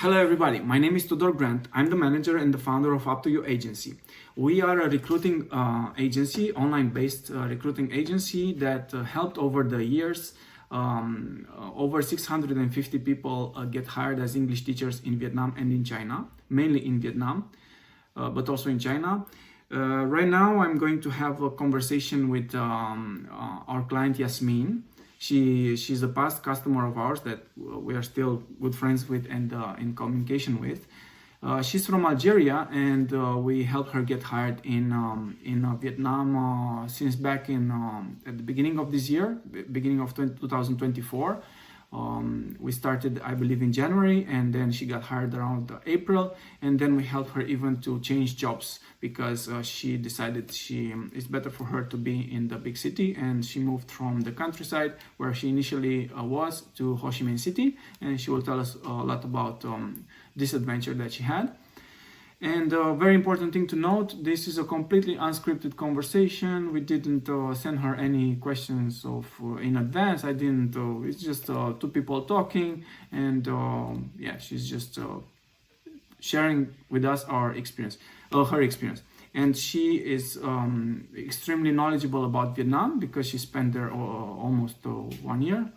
Hello, everybody. My name is Tudor Grant. I'm the manager and the founder of Up to You Agency. We are a recruiting agency, online-based recruiting agency that helped over the years over 650 people get hired as English teachers in Vietnam and in China, mainly in Vietnam, but also in China. Right now, I'm going to have a conversation with our client Yasmine. She's a past customer of ours that we are still good friends with and in communication with. She's from Algeria, and we helped her get hired in Vietnam since back in at the beginning of this year, beginning of 2024. We started, I believe, in January, and then she got hired around April, and then we helped her even to change jobs because she decided it's better for her to be in the big city, and she moved from the countryside where she initially was to Ho Chi Minh City, and she will tell us a lot about this adventure that she had. And a very important thing to note, this is a completely unscripted conversation. We didn't send her any questions in advance. I didn't, it's just two people talking, and yeah, she's just sharing with us her experience. And she is extremely knowledgeable about Vietnam because she spent there almost 1 year,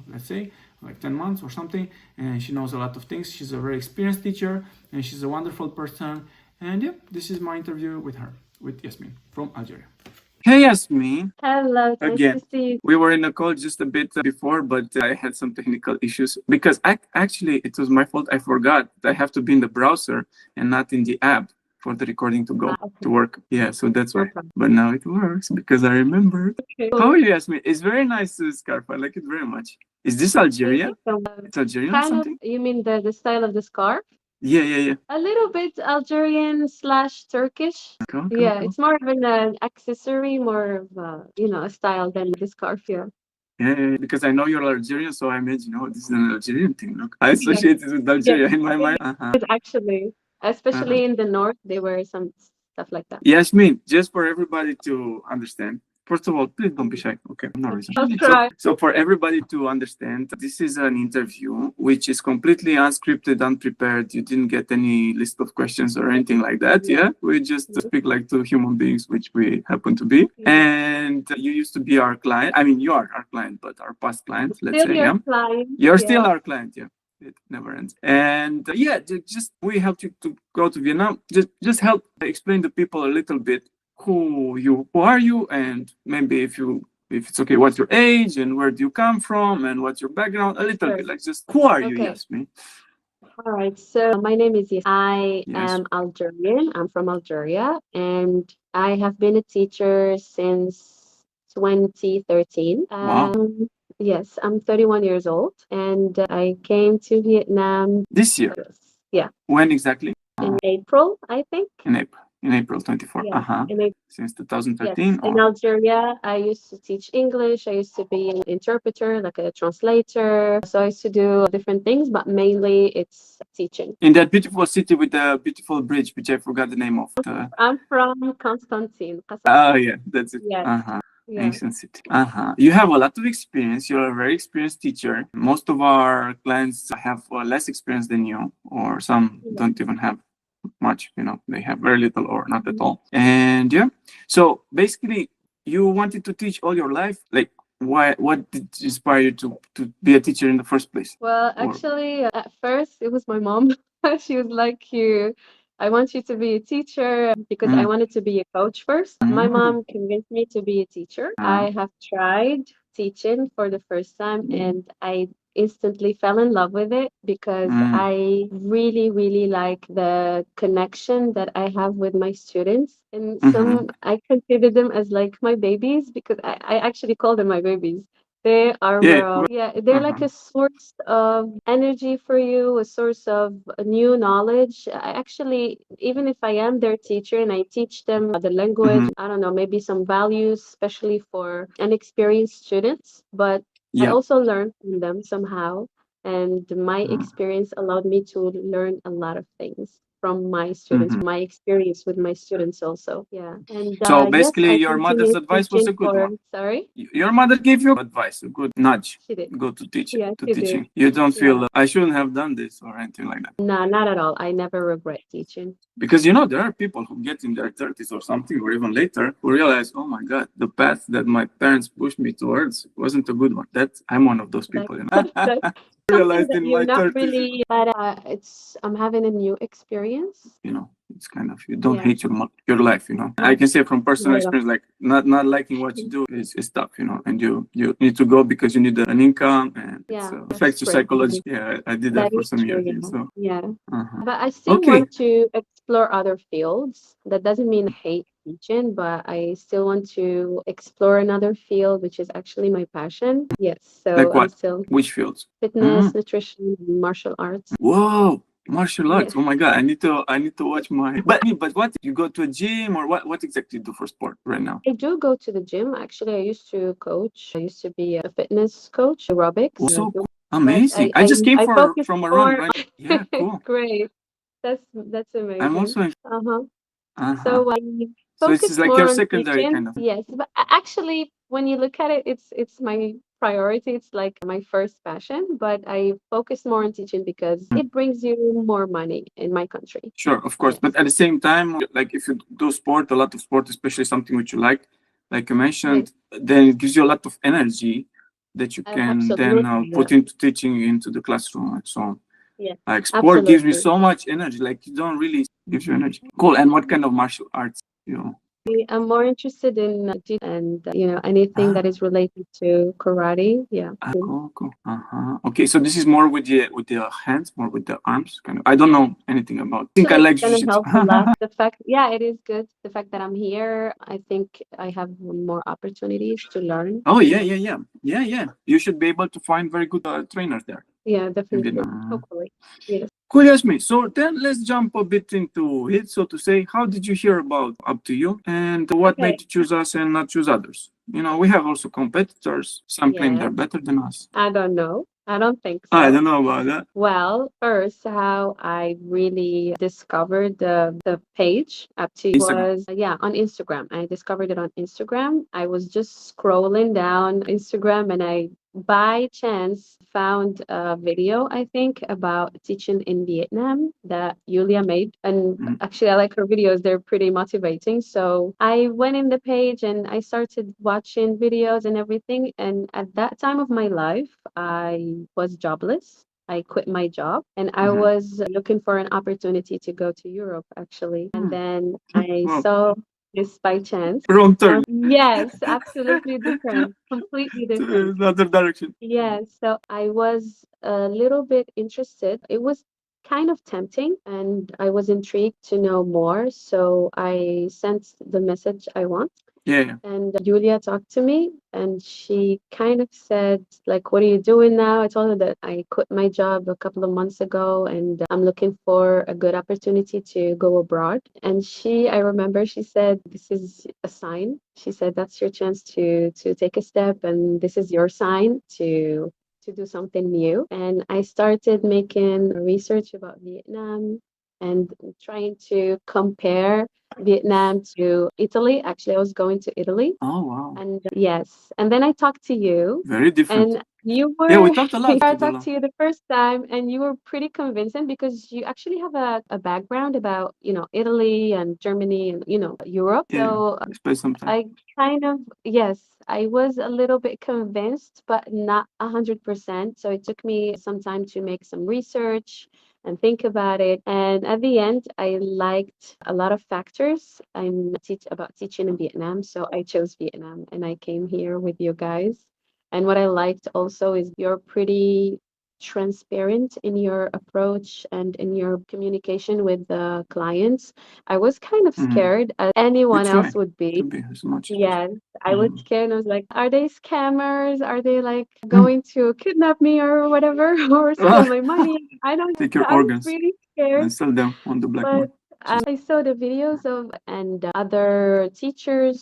let's say, like 10 months or something, and she knows a lot of things. She's a very experienced teacher, and she's a wonderful person. And yeah, this is my interview with her, with Yasmin from Algeria. Hey, Yasmin. Hello, nice Again, to see you. we were in a call just a bit before, but I had some technical issues because actually it was my fault. I forgot that I have to be in the browser and not in the app for the recording to go to work. Yeah, so that's why. Okay. But now it works because I remembered. Okay. How are you, Yasmin? It's very nice scarf. I like it very much. Is this Thank Algeria? you so much. It's Algerian or Kind of, something? you mean the style of the scarf? Yeah. A little bit Algerian slash Turkish. Cool. Yeah, it's more of an accessory, more of a style than the scarf. Yeah. Yeah, because I know you're Algerian, so I imagine, oh, this is an Algerian thing. Look, I Yeah. associate it with Yeah, Algeria in my mind. actually, especially in the north, they wear some stuff like that. Yasmin, just for everybody to understand, first of all, please don't be shy. Okay, no reason. I'll try. So for everybody to understand, this is an interview which is completely unscripted, unprepared. You didn't get any list of questions or anything like that. Yeah, we just speak like two human beings, which we happen to be. And you used to be our client. I mean, you are our client, but our past client, let's Still say. your Yeah, client. you're Yeah. still our client. Yeah. It never ends. And yeah, just we helped you to go to Vietnam. Just help explain to people a little bit who are you, and maybe if it's okay, what's your age and where do you come from and what's your background, a little Sure. bit, like just who are you, Okay. Yasmin? All right. So my name is Yasmin. I Yes. am Algerian. I'm from Algeria, and I have been a teacher since 2013. Wow. Yes, I'm 31 years old, and I came to Vietnam This year? yeah, When exactly? in April, I think. In April 24. Yeah, in April. Since Yes, 2013 in or? Algeria, I used to teach English. I used to be an interpreter, like a translator. So I used to do different things, but mainly it's teaching. In that beautiful city with the beautiful bridge, which I forgot the name of. I'm from Constantine. Oh yeah, that's it. Yes. Yeah. Ancient city. You have a lot of experience. You're a very experienced teacher. Most of our clients have less experience than you, or some don't even have much. They have very little or not at all. And yeah, so basically, you wanted to teach all your life. Like, why? What did inspire you to be a teacher in the first place? Well, actually, at first it was my mom. She was like, I want you to be a teacher because I wanted to be a coach first. My mom convinced me to be a teacher. I have tried teaching for the first time, and I instantly fell in love with it because I really, really like the connection that I have with my students. And I consider them as like my babies because I actually call them my babies. They are, they're like a source of energy for you, a source of new knowledge. I actually, even if I am their teacher and I teach them the language, I don't know, maybe some values, especially for inexperienced students, but I also learn from them somehow. And my experience allowed me to learn a lot of things from my students, my experience with my students also. Yeah. And So yes, basically, I your mother's continue advice was teaching a good for, one. sorry? Your mother gave you advice, a good nudge. She did. Go to teaching, Yeah, she did. You don't feel Yeah. I shouldn't have done this or anything like that. No, not at all. I never regret teaching. Because you know there are people who get in their 30s or something or even later who realize, oh my god, the path that my parents pushed me towards wasn't a good one. That I'm one of those That's people, you know. that's something Realized that in you're my not 30s, really, but it's I'm having a new experience. you know, it's kind of you don't Yeah, hate your life, you know. I no, can say from personal not at all. experience, like not liking what you do is tough, you know, and you need to go because you need an income and it's Yeah, that's affects your great. psychology. Yeah, I did that That for is some true, years. yeah. So Yeah. uh-huh. But I still Okay, want to explore other fields. That doesn't mean I hate teaching, but I still want to explore another field, which is actually my passion. Yes, so like I'm what? still Which fields? fitness, nutrition, and martial arts. Whoa, martial arts. Yes. Oh my god, I need to watch my but what you go to a gym or what exactly you do for sport right now? I do go to the gym. Actually, I used to coach. I used to be a fitness coach, aerobics. So cool. But Amazing. I just came I focus from a run more. right. Yeah, cool. Great. That's I'm amazing. also in Uh-huh. uh-huh. So I So this focus is like more your on secondary teaching. kind of. Yes, but actually, when you look at it, it's my priority. It's like my first passion, but I focus more on teaching because it brings you more money in my country. Sure, of course. But Yes. at the same time, like if you do sport, a lot of sport, especially something which you like you Yes. mentioned, then it gives you a lot of energy that you can then Absolutely. Yeah. put into teaching into the classroom and so on. Yes. Like sport gives me Absolutely. so much energy. Like you don't really gives you energy. Cool. And what kind of martial arts? You know. I'm more interested in and anything Ah, that is related to karate. Yeah. cool, cool. Okay, so this is more with the hands, more with the arms, kind of. I don't know anything about. I think I Actually, like it's gonna jiu-jitsu. help a lot. The fact, yeah, it is good. The fact that I'm here, I think I have more opportunities to learn. Oh yeah. You should be able to find very good trainers there Yeah, in definitely. Vietnam. Hopefully. Yes. Cool, Yasmin. So then let's jump a bit into it, so to say. How did you hear about Up to You, and what Okay. made you choose us and not choose others? You know, we have also competitors. Some claim they're Yes. better than us. I don't know. I don't think I so. don't know about that. Well, first, how I really discovered the page up to Instagram. was yeah, on Instagram. I discovered it on Instagram. I was just scrolling down Instagram and I by chance found a video, I think, about teaching in Vietnam that Julia made. And Mhm. actually I like her videos, they're pretty motivating. So I went in the page and I started watching videos and everything. And at that time of my life, I was jobless. I quit my job and I Mhm. was looking for an opportunity to go to Europe actually. And then I Well, saw this by chance. wrong turn Yes, absolutely different, completely to different. another direction. Yes, so I was a little bit interested. It was kind of tempting and I was intrigued to know more. So I sent the message I want. Yeah. And Julia talked to me and she kind of said, like, what are you doing now? I told her that I quit my job a couple of months ago and I'm looking for a good opportunity to go abroad. And I remember she said, this is a sign. She said, that's your chance to take a step and this is your sign to do something new. And I started making research about Vietnam and trying to compare Vietnam to Italy. Actually, I was going to Italy. Oh wow. And yes, and then I talked to you, Very different. and you Yeah, we were, talked a lot I to the talked law. to you the first time, and you were pretty convincing because you actually have a background about, Italy and Germany and, Europe. Yeah. So I spent some time. I kind of, yes, I was a little bit convinced, but not 100%. So it took me some time to make some research and think about it. And at the end, I liked a lot of factors. I'm teach about teaching in Vietnam, so I chose Vietnam and I came here with you guys. And what I liked also is you're pretty transparent in your approach and in your communication with the clients. I was kind of Mhm. scared, as We anyone try else would to be. be as much as possible. Yes, I was Mhm. scared. I was like, are they scammers? Are they like going to kidnap me or whatever, or steal my money? I don't, Take your I was organs really scared. and sell them on the black But market. Just I saw the videos of and other teachers,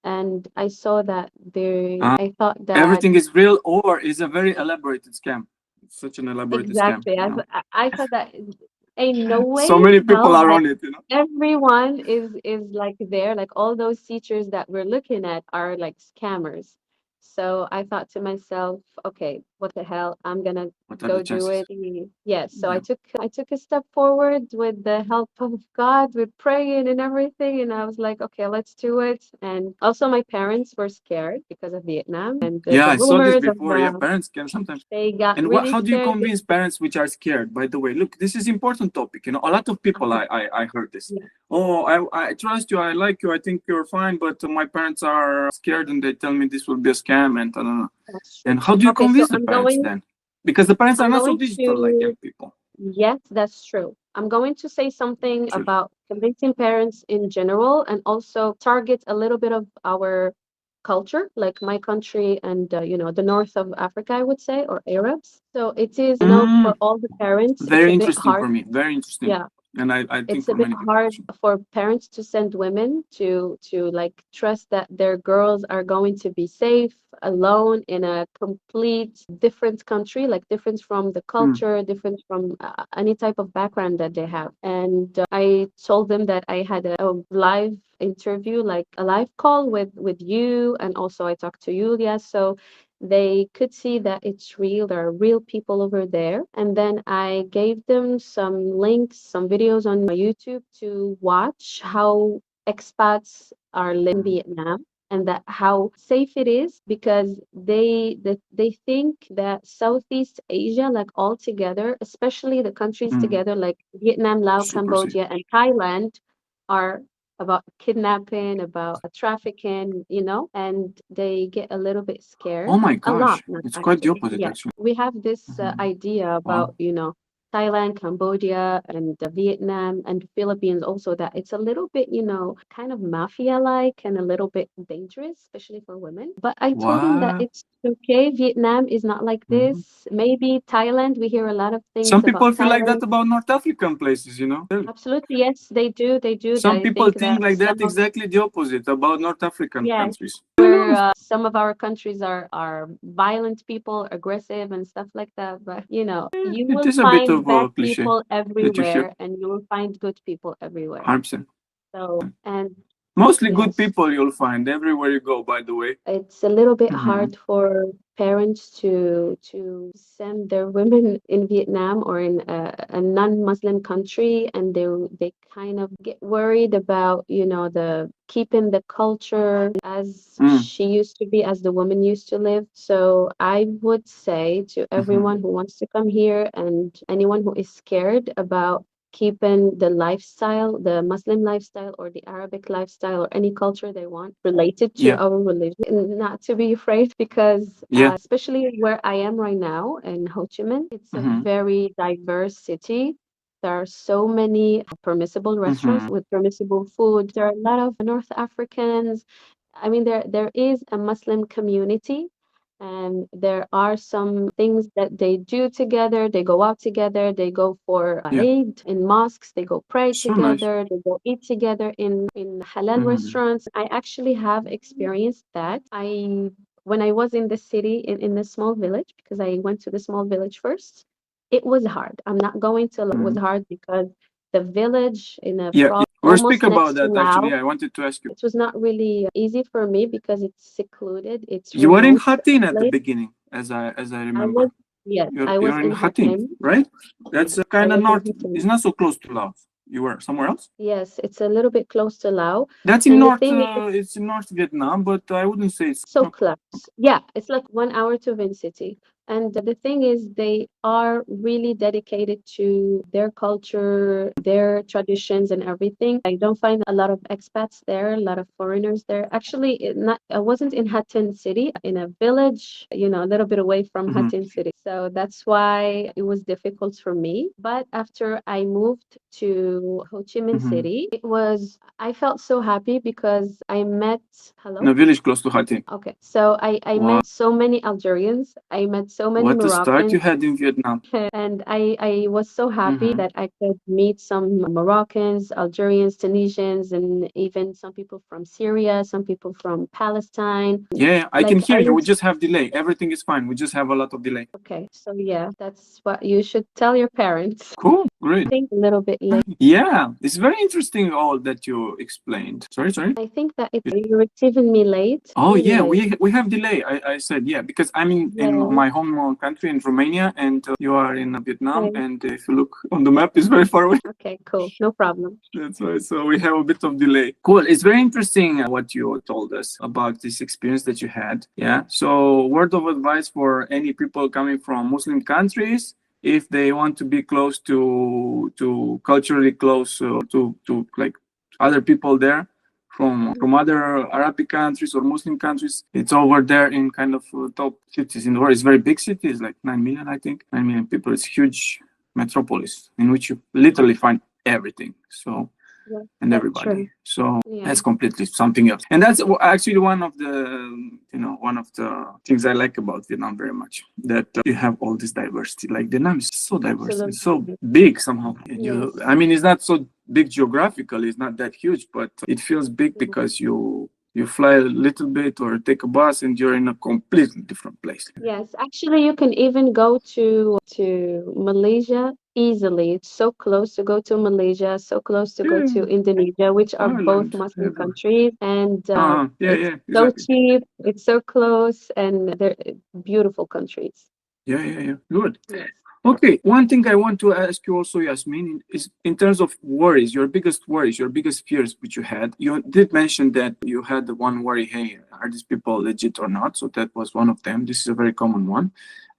and I saw that I thought that everything is real or is a very elaborated scam. It's such an elaborated scam, exactly. you know. I thought that. Ain't no So way in many people hell are that on it, you know. everyone is like there, like all those teachers that we're looking at are like scammers. So I thought to myself, okay, what the hell? I'm gonna What are the go do chances? it. Yes, so Yeah. I took a step forward with the help of God, with praying and everything, and I was like, okay, let's do it. And also my parents were scared because of Vietnam and Yeah, the I saw this rumors of before. Yeah, parents can sometimes. they got And what? really How do you scared. convince parents which are scared? By the way, look, this is important topic. You know, a lot of people I heard this. Yeah, Oh, I trust you. I like you. I think you're fine. But my parents are scared and they tell me this will be a scam and I don't know. that's true. And how do you Okay, so convince the parents then? Because the parents are I'm not so going digital like young to people. Yes, that's true. I'm going to say something Actually. about convincing parents in general and also target a little bit of our culture, like my country and the north of Africa, I would say, or Arabs. So it is, for Mm, all the parents, it's very a bit interesting hard. for me. Very interesting. Yeah, And I think it's a for bit many people hard actually. for parents to send women to like trust that their girls are going to be safe alone in a complete different country, like different from the Mm, culture, different from any type of background that they have. And I told them that I had a live interview, like a live call with you, and also I talked to Julia. So they could see that it's real. There are real people over there. And then I gave them some links, some videos on YouTube to watch how expats are living in mm, Vietnam and that how safe it is because they think that Southeast Asia, like all together, especially the countries mm. together like Vietnam, Laos, Super safe. Cambodia, and Thailand, are about kidnapping, about trafficking, and they get a little bit Oh scared. my A lot, gosh, not it's quite the actually. opposite Yeah, actually. we have this Mhm. idea Wow. about, Thailand, Cambodia, and Vietnam and Philippines also that it's a little bit, kind of mafia-like and a little bit dangerous, especially for women. But I told them that What? it's okay. Vietnam is not like Mhm. this. Maybe Thailand, we hear a lot of Some things about people feel like Thailand. that about North African places, you know. Absolutely, yes, they do. They do. Some I people think think that like that some of exactly the opposite about North African yeah, countries. Who where knows? some of our countries are violent people, aggressive and stuff like that. But you It will is a bit find of bad a cliche people that you hear. everywhere, and you will find good people everywhere. 100%. So, and Mostly good yes, people you'll find everywhere you go, by the way. it's a little bit Hmm. hard for parents to send their women in Vietnam or in a non-Muslim country, and they kind of get worried about, the keeping the culture as Mm. she used to be, as the woman used to live. So I would say to Hmm. everyone who wants to come here and anyone who is scared about keeping the lifestyle, the Muslim lifestyle or the Arabic lifestyle or any culture they want related to Yeah. our religion, and not to be afraid because, Yeah. especially where I am right now in Ho Chi Minh, it's a Hmm. very diverse city. There are so many permissible restaurants Hmm. with permissible food. There are a lot of North Africans. I mean, there is a Muslim community, and there are some things that they do together. They go out together, they go for Yeah. Eid in mosques, they go pray So nice. together, they go eat together in halal Hmm. restaurants. I actually have experienced that. When I was in the city in a small village, because I went to the small village first, it was hard. I'm not going to lie, it was Hmm. hard because the village in a Yeah. province We'll almost speak about next to that actually. Laos, Yeah, I wanted to ask you. it was not really easy for me because it's secluded, it's You were in remote Hatin at the place. beginning, as I I was, remember. yes, You're I was you're in in Hatin, Hatem. right? Yes, That's I kind of was in north. It's Hatem. not so close to Laos. You were somewhere else. Yes, it's a little bit close to Laos. That's in And the North. thing is, It's in North Vietnam, but I wouldn't say it's. so close. Yeah, it's like 1 hour to Vin City. And the thing is, they are really dedicated to their culture, their traditions, and everything. I don't find a lot of expats there, a lot of foreigners there. Actually, I wasn't in Hattin City, in a village, a little bit away from Mhm. Hattin City. So that's why it was difficult for me. But after I moved to Ho Chi Minh Mhm. City, I felt so happy because I met, In a hello? village close to Hatin. Okay, so I Wow, met so many Algerians, I met so many what a start Moroccans, you had in Vietnam. and I was so happy Mhm. that I could meet some Moroccans, Algerians, Tunisians, and even some people from Syria, some people from Palestine. Yeah, I can Like hear I you. We was just have delay. Everything is fine. We just have a lot of delay. okay, so yeah, that's what you should tell your parents. Cool. Great. I think a little bit late. Yeah, it's very interesting all that you explained. Sorry, sorry. I think that it's you're receiving me late, Oh really yeah, late. we have delay. I said yeah because I'm in Yeah. my home country in Romania and you are in Vietnam Okay. and if you look on the map, it's very far away. Okay. Cool. No problem. That's why. So we have a bit of delay. Cool. It's very interesting what you told us about this experience that you had. Yeah. So word of advice for any people coming from Muslim countries, if they want to be close to culturally close to like other people there from other Arabic countries or Muslim countries, it's over there in kind of top cities in the world. It's very big cities, like 9 million, I think, 9 million people. It's huge metropolis in which you literally find everything. So Yeah, and that's true. everybody. So Yeah. that's completely something else. And that's actually one of the one of the things I like about Vietnam very much. That you have all this diversity. Like Vietnam is so diverse. It's so Absolutely. big somehow. And Yes. I mean, it's not so big geographically. It's not that huge, but it feels big Mhm. because you fly a little bit or take a bus and you're in a completely different place. Yes, actually, you can even go to Malaysia easily. It's so close to go to Malaysia, so close to go to Yeah, Indonesia, which are both Ireland. Muslim Everywhere. countries, and Yeah, it's yeah, so exactly. cheap, it's so close, and they're beautiful countries. Yeah, yeah, yeah. Good. Yes. Okay, one thing I want to ask you also, Yasmin, is in terms of worries, your biggest fears which you had. You did mention that you had the one worry, hey, are these people legit or not? So that was one of them. This is a very common one.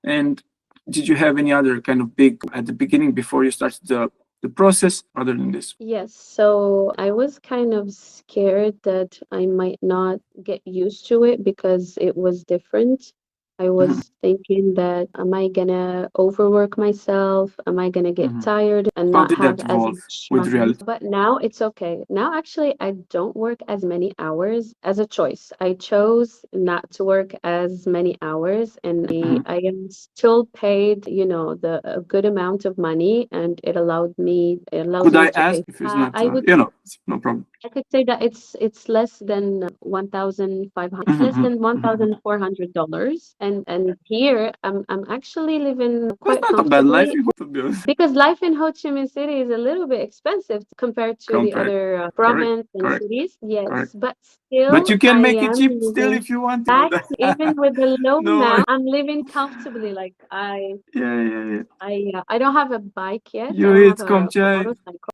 And did you have any other kind of big at the beginning before you started the process other than this? Yes, so I was kind of scared that I might not get used to it because it was different. I Mhm, was thinking that am I gonna overwork myself? Am I gonna get mhm. tired and How not did have that as evolve much with money? reality? But now it's okay. Now actually I don't work as many hours as a choice. I chose not to work as many hours and Mhm. I am still paid, the a good amount of money and it allows Could me I to ask pay. if it's not, I would it's no problem. I could say that it's less than 1,500. It's Mhm, less mhm, than mhm. $1,400, and here I'm actually living That's quite not a bad life, comfortably to be honest. because life in Ho Chi Minh City is a little bit expensive compared to the Compared. other Correct, province and correct, cities. Yes, correct. but But still you can I make it am cheap still living if you want, back that. even with a low No, amount. I'm living comfortably. Like yeah, yeah, yeah. I don't have a bike yet. I You don't have eat a komchai. motorcycle.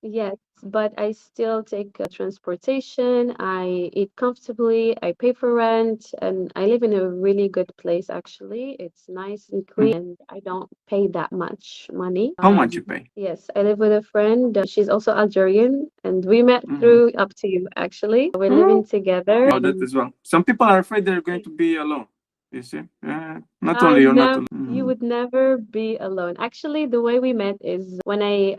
Yes, but I still take transportation. I eat comfortably. I pay for rent, and I live in a really good place, actually. It's nice and clean, and I don't pay that much money. How much you pay? Yes, I live with a friend. She's also Algerian, and we met Mm-hmm. through Up to You, actually. We're living Oh, together. about that as well. Some people are afraid they're going to be alone. You see? Not only you're not Never, alone. you Mhm. would never be alone. Actually, the way we met is when I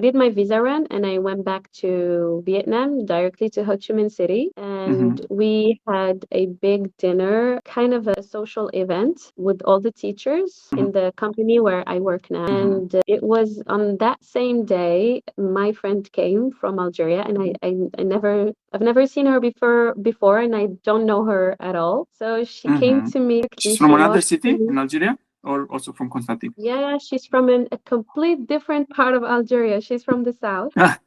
did my visa run and I went back to Vietnam directly to Ho Chi Minh City. Mm-hmm. And we had a big dinner, kind of a social event with all the teachers Mm-hmm. in the company where I work now. Mm-hmm. And it was on that same day, my friend came from Algeria and I've never seen her before and I don't know her at all. So she came Mm-hmm. to me, She's from she another walked to city me. in Algeria or also from Constantine? Yeah, she's from a complete different part of Algeria. She's from the south. Ah,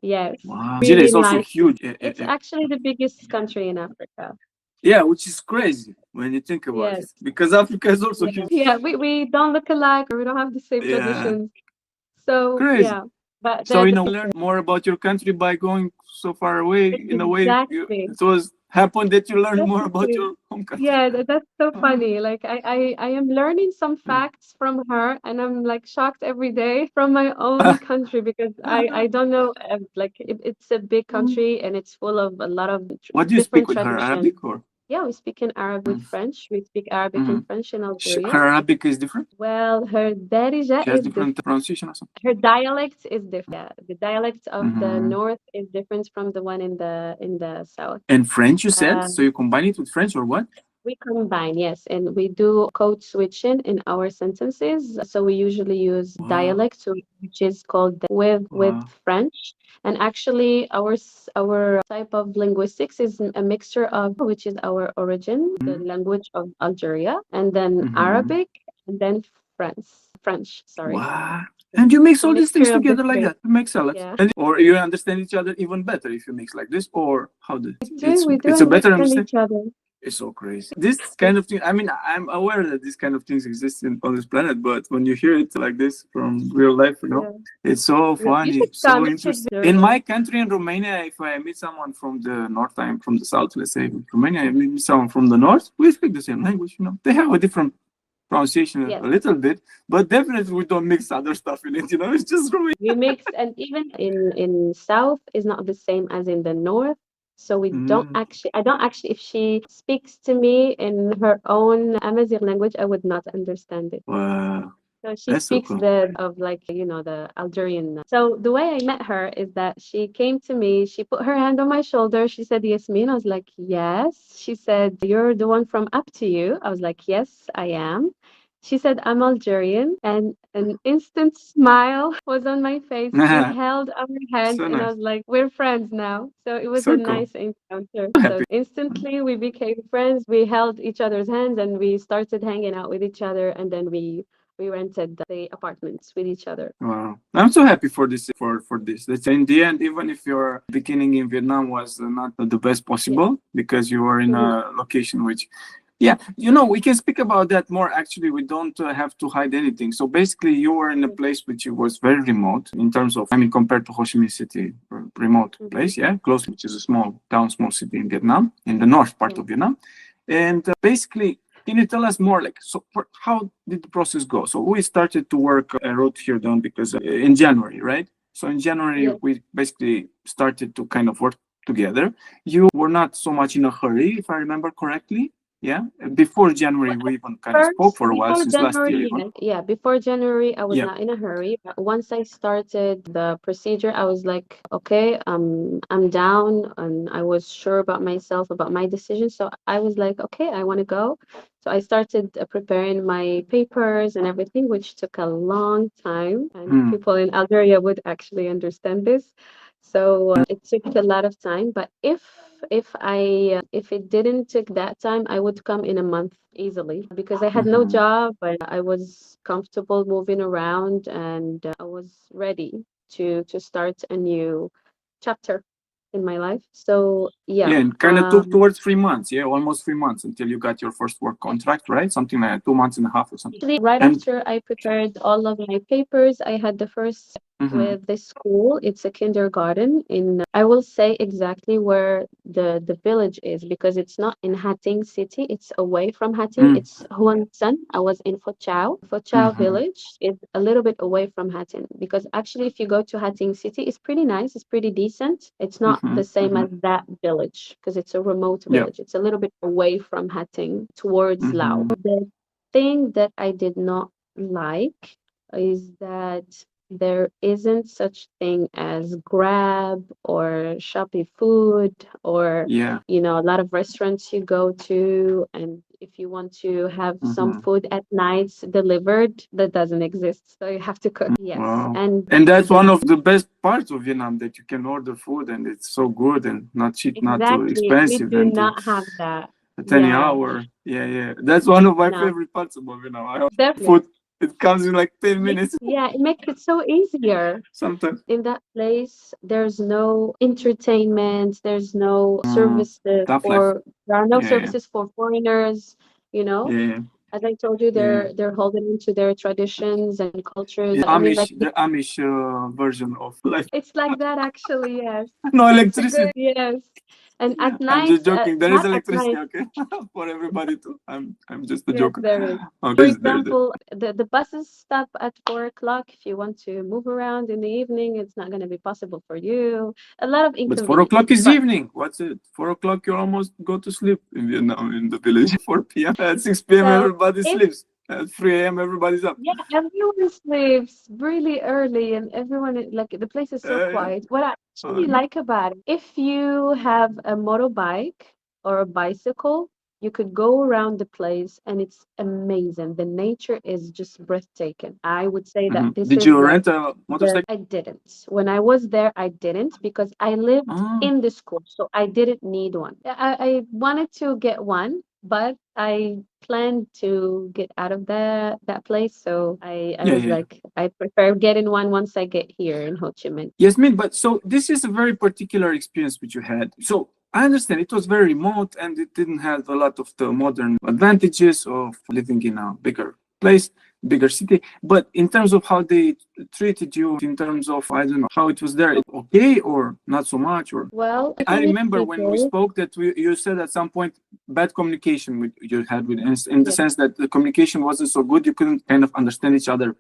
Yes, wow. Algeria really is also nice. huge. It's actually the biggest country in Africa. Yeah, which is crazy when you think about Yes, it. Because Africa is also yeah, huge. yeah. We don't look alike, or we don't have the same Yeah, traditions. So crazy. yeah, but So, the learn more about your country by going so far away. In a way, exactly. it was happened that you learned more about Exactly. your home country. Yeah, that's so Ah, funny. Like I am learning some yeah. facts from her, and I'm like shocked every day from my own country because I don't know. Like it's a big country and it's full of a lot of What do you speak different with her? traditions. Arabic or? Yeah, we speak in Arabic with French. We speak Arabic Mm-hmm. and French in Algeria. Her Arabic is different. Well, her darija She has is different pronunciation or something. her dialect is different. Yeah, the dialect of the Mm-hmm. north is different from the one in the south. And French, you said. Uh, So you combine it with French or what? We combine, yes, and we do code switching in our sentences. So we usually use Wow. dialect, which is called with Wow. French. And actually, our type of linguistics is a mixture of which is our origin, the language of Algeria, and then Mm-hmm. Arabic, and then French. Sorry. Wow. And you mix A all these things mixture of the together like three. that. You make salads, Yeah. and or you understand each other even better if you mix like this, or how do We do it's a better understand understanding. each other. It's so crazy. This kind of thing. I mean, I'm aware that this kind of things exist on this planet, but when you hear it like this from real life, Yeah. it's so Yeah. You should funny, come. so You should interesting. In learn. my country, in Romania, if I meet someone from the north, I'm from the south. Let's say Romania, I meet someone from the north. We speak the same language. They have a different pronunciation Yes. a little bit, but definitely we don't mix other stuff in it. It's just Romania. We mix, and even in south is not the same as in the north. So Mm, I don't actually, if she speaks to me in her own Amazigh language, I would not understand it. wow, So she that's so speaks cool. the of like, the Algerian. So the way I met her is that she came to me, she put her hand on my shoulder, she said, Yasmin. I was like, yes. She said, you're the one from Up to You. I was like, yes, I am. She said, I'm Algerian, and an instant smile was on my face. We held our hands, So and I nice, was like, we're friends now. So it was a so cool. nice encounter. So So happy. instantly we became friends. We held each other's hands and we started hanging out with each other, and then we rented the apartments with each other. Wow, I'm so happy for this. For this, let's say in the end, even if your beginning in Vietnam was not the best Yeah. possible because you were in Mhm. a location which, yeah, we can speak about that more. Actually, we don't have to hide anything. So basically, you were in a place which was very remote in terms of, I mean, compared to Ho Chi Minh City, remote Mhm. place, yeah, close, which is a small town, small city in Vietnam, in the north part Yeah. of Vietnam, and basically. Can you tell us more, like, so how did the process go? So we started to work. I wrote here down because in January, right? So in January, Yeah. we basically started to kind of work together. You were not so much in a hurry, if I remember correctly. Yeah. Before January, we even kind of spoke First, for a while, before since last year, January, even. yes. Yeah, before January, I was Yeah. not in a hurry. But once I started the procedure, I was like, okay, I'm down, and I was sure about myself, about my decision. So I was like, okay, I want to go. So I started preparing my papers and everything, which took a long time, and Mm. people in Algeria would actually understand this. So it took a lot of time. But if it didn't take that time, I would come in a month easily because I had no Mhm. job and I was comfortable moving around, and I was ready to start a new chapter in my life. So yeah, Yeah, and kind of took towards 3 months. Yeah, almost 3 months until you got your first work contract, right? Something like 2 months and a half or something. actually, right And after I prepared all of my papers, I had the first mhm. with this school. It's a kindergarten in, I will say exactly where the village is because it's not in Hating city. It's away from Hating. Mm. It's Huang San. I was in Pho Chau. Pho Chau Mhm. village is a little bit away from Hating because actually, if you go to Hating city, it's pretty nice. It's pretty decent. It's not the Mhm. same as Mhm. that village because it's a remote Yeah. village. It's a little bit away from Hating towards Laos. Mhm. The thing that I did not like is that there isn't such thing as Grab or Shopee Food or Yeah. a lot of restaurants you go to, and if you want to have some Mhm. food at nights delivered, that doesn't exist. So you have to cook. Yes, Wow. and And that's the one of the best parts of Vietnam, that you can order food and it's so good and not cheap, not too exactly we expensive, do and not have that. at any Yeah, hour. Yeah, yeah. That's one of my no, favorite parts about Vietnam. I have definitely. food. It comes in like 10 minutes Yeah, it makes it so easier. sometimes. In that place, there's no entertainment, there's no services Tough life. for there are no Yeah, yeah. services for foreigners, you know. Yeah, yeah. As I told you, Yeah. they're holding into their traditions and cultures. It's I mean, like The Amish version of life. it's like that actually, yes. No It's a good electricity. yes. And at I'm just night, joking. There is not at electricity, night. okay, for everybody too. I'm just a Yes, joker. there is. For Okay, there. example, the buses stop at 4 o'clock. If you want to move around in the evening, it's not going to be possible for you. A lot of But 4 o'clock inconvenience. is But evening. What's it? 4 o'clock, you almost go to sleep in Vietnam, in the village. 4 p.m. At 6 p.m., so everybody if sleeps. At 3 a.m., everybody's up. yeah, everyone sleeps really early and everyone like the place is so Yeah. quiet. What I actually Okay. like about it, if you have a motorbike or a bicycle, you could go around the place and it's amazing. The nature is just breathtaking. I would say that this Did is you like rent a the motorcycle? I didn't. When I was there, I didn't because I lived Oh. in the school, so I didn't need one. I wanted to get one, but I planned to get out of that place. So I Yeah, was yeah, yeah. like, I prefer getting one once I get here in Ho Chi Minh. Yasmin, but so this is a very particular experience which you had. So I understand it was very remote and it didn't have a lot of the modern advantages of living in a bigger place, bigger city. But in terms of how they treated you, in terms of, I don't know, how it was there, okay or not so much? Or Well, I Vietnamese remember when we people, spoke that you said at some point bad communication you had with, in the yeah, sense that the communication wasn't so good, you couldn't kind of understand each other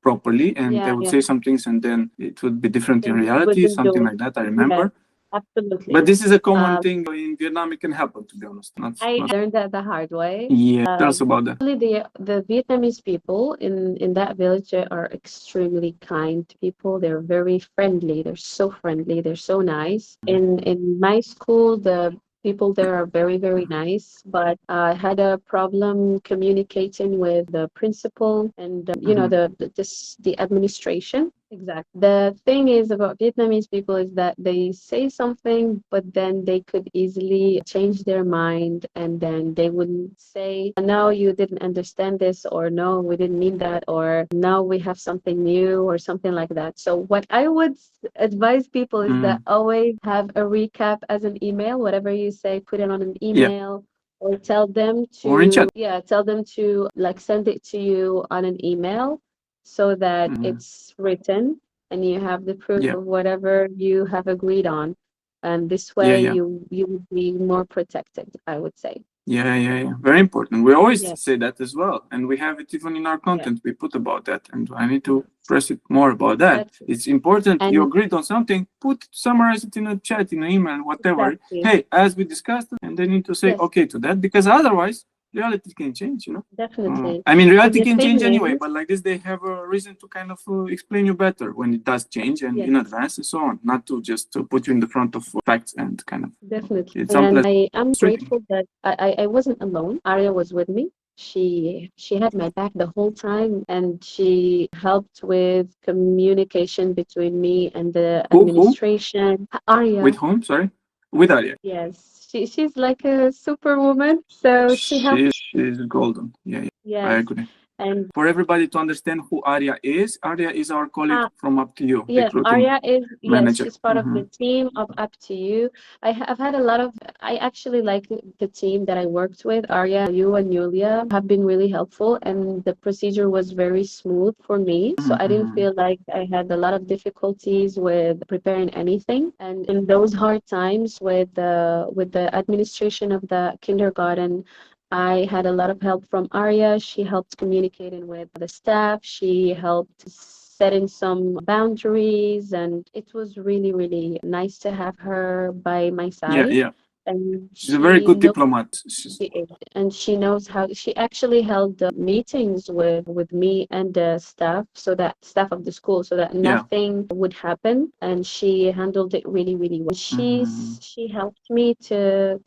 properly, and they yeah, would yeah, say some things and then it would be different in then they reality, wouldn't something do it. like that. I Yeah, remember. But absolutely. this is a common Um, thing in Vietnam. It can happen, to be honest. I Not learned that the hard way. yeah. Tell us about that. Actually, the Vietnamese people in that village are extremely kind people. They're very friendly. They're so friendly. They're so nice. In my school, the people there are very, very nice, but I had a problem communicating with the principal and Mm-hmm. the administration. Exactly. The thing is about Vietnamese people is that they say something, but then they could easily change their mind and then they wouldn't say, no, you didn't understand this, or no, we didn't mean that, or no, we have something new, or something like that. So, what I would advise people is that Mm. always have a recap as an email, whatever you say, put it on an Yeah, email. Or tell them or in to, chat. yeah, tell them to like send it to you on an email so that Mm. it's written and you have the proof Yeah, of whatever you have agreed on. And this yeah, way yeah. you would be more protected, I would say. Yeah, yeah, yeah. Very important. We always Yeah, say that as well. And we have it even in our yeah, content. We put about that. And I need yeah. to press it more about that. That's It's important. You and agreed on something, summarize it in a chat, in an email, whatever. exactly. Hey, as we discussed, and they need to say Yes, okay to that because otherwise reality can change, you know? definitely. I mean, And reality the can change thing anyway, is, but like this, they have a reason to kind of explain you better when it does change and yes, in advance and so on, not to just put you in the front of facts and kind of definitely. it's And I am frustrating. grateful that I wasn't alone. Arya was with me. She had my back the whole time and she helped with communication between me and the Who? administration. With Arya, whom? Sorry, with Arya. yes, she's like a superwoman. So she helped. She's golden. Yeah, yeah, I Yes, agree. and For everybody to understand who Arya is our colleague ah, from Up to You, yes, recruiting Arya is, yes, manager. she's part of the team of Up to You. I've had a lot of, I actually like the team that I worked with. Arya, you and Yulia have been really helpful, and the procedure was very smooth for me. So I didn't Mm-hmm. feel like I had a lot of difficulties with preparing anything. And in those hard times with the administration of the kindergarten, I had a lot of help from Arya. She helped communicating with the staff. She helped setting some boundaries, and it was really, really nice to have her by my Yeah, side. yeah. And She's a very she good knows diplomat. she is, and she knows how. She actually held meetings with me and the staff, so that staff of the school, so that Yeah. nothing would happen. And she handled it really, really well. Mm-hmm. She helped me to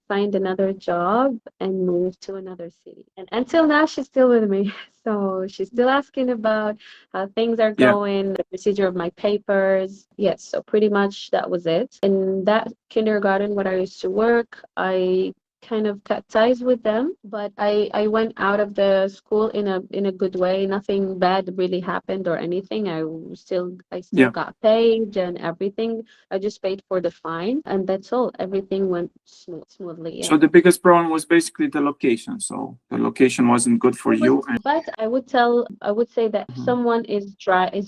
find another job and move to another city. And until now, she's still with me. So she's still asking about how things are Yeah. going, the procedure of my papers. Yes, so pretty much that was it. In that kindergarten where I used to work, I kind of cut ties with them, but I went out of the school in a good way. Nothing bad really happened or anything. I still Yeah. got paid and everything. I just paid for the fine and that's all. Everything went smoothly. So Yeah. the biggest problem was basically the location. So the location wasn't good for It was, you. And but I would say that if Mhm. someone is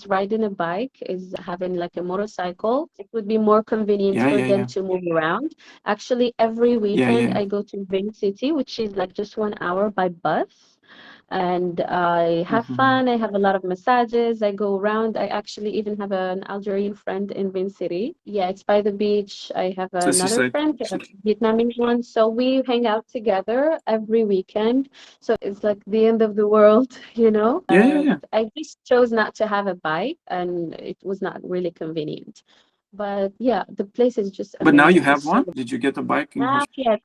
riding a bike, is having like a motorcycle, it would be more convenient Yeah, for yeah, them yeah, to move around. Actually, every yeah, yeah, weekend yeah. I go to Ving City, which is like just 1 hour by bus. And I have Mm-hmm. fun. I have a lot of massages. I go around. I actually even have an Algerian friend in Vin City. Yeah, it's by the beach. I have So another seaside friend, a city. Vietnamese one. So we hang out together every weekend. So it's like the end of the world, you know. Yeah, yeah, yeah. I just chose not to have a bike, and it was not really convenient. But yeah, the place is just But now you amazing. have It's so one. Did you get a bike in now, Ho Chi yes,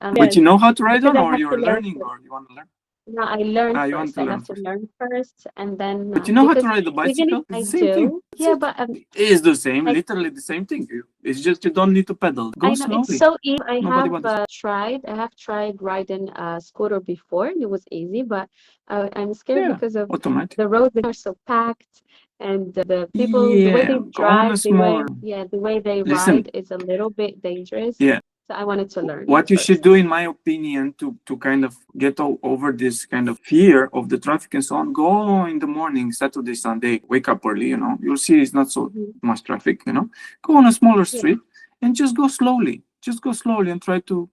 But yes, you know how to ride because on, I or have to you're learn. learning, or you want to learn? No, I learn You want first. to I learn have to first. learn first, and then But you know how to because ride the even if bicycle? I It's the same thing. do, That's yeah, it. but It's the same, I literally the same thing. It's just you don't need to pedal. Go I know it's slowly. so easy. Nobody bothers you. I have tried riding a scooter before, and it was easy, but I'm scared Yeah, because of automatic. the roads are so packed, and the people, the way Yeah, they go on a drive, smaller. the way they Listen, ride is a little bit dangerous. yeah, So I wanted to learn what you should first. do, in my opinion, to kind of get over this kind of fear of the traffic and so on, go in the morning, Saturday, Sunday, wake up early, you'll see it's not so Hmm. much traffic, go on a smaller Yeah. street and just go slowly and try to,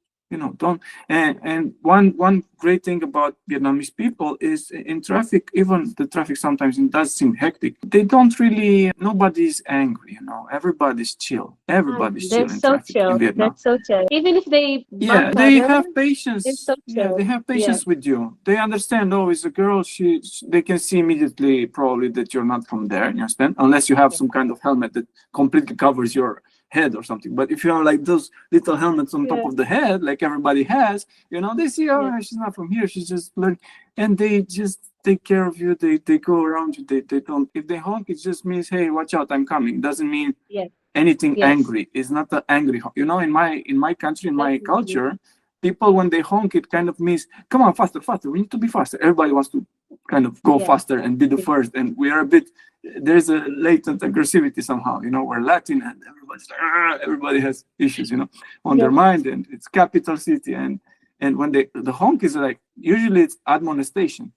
don't. And one great thing about Vietnamese people is in traffic, even the traffic sometimes it does seem hectic. They don't really, nobody's angry, everybody's chill. Everybody's They're chill in so traffic in chill. They're Vietnam. so chill. Even if they Yeah, bump they other, have they're so patience. Yeah, they chill. have Yeah. patience with you. They understand. Oh, it's a girl. They can see immediately probably that you're not from there. You understand? Unless you have Yeah. some kind of helmet that completely covers your head or something. But if you have like those little helmets on top Yeah. of the head, like everybody has, they see, Yeah. oh, she's not from here. She's just learning, and they just take care of you. They go around you. They don't. If they honk, it just means, hey, watch out, I'm coming. Doesn't mean Yes. anything Yes. angry. It's not the angry honk. In my country, in my Definitely. culture, people when they honk, it kind of means, come on, faster, faster. We need to be faster. Everybody wants to kind of go Yeah. faster and be the first. And we are a bit, there's a latent aggressivity somehow. We're Latin and everybody's like, everybody has issues, on their Yes. mind. And it's capital city. And when the honk is like, usually it's admonization,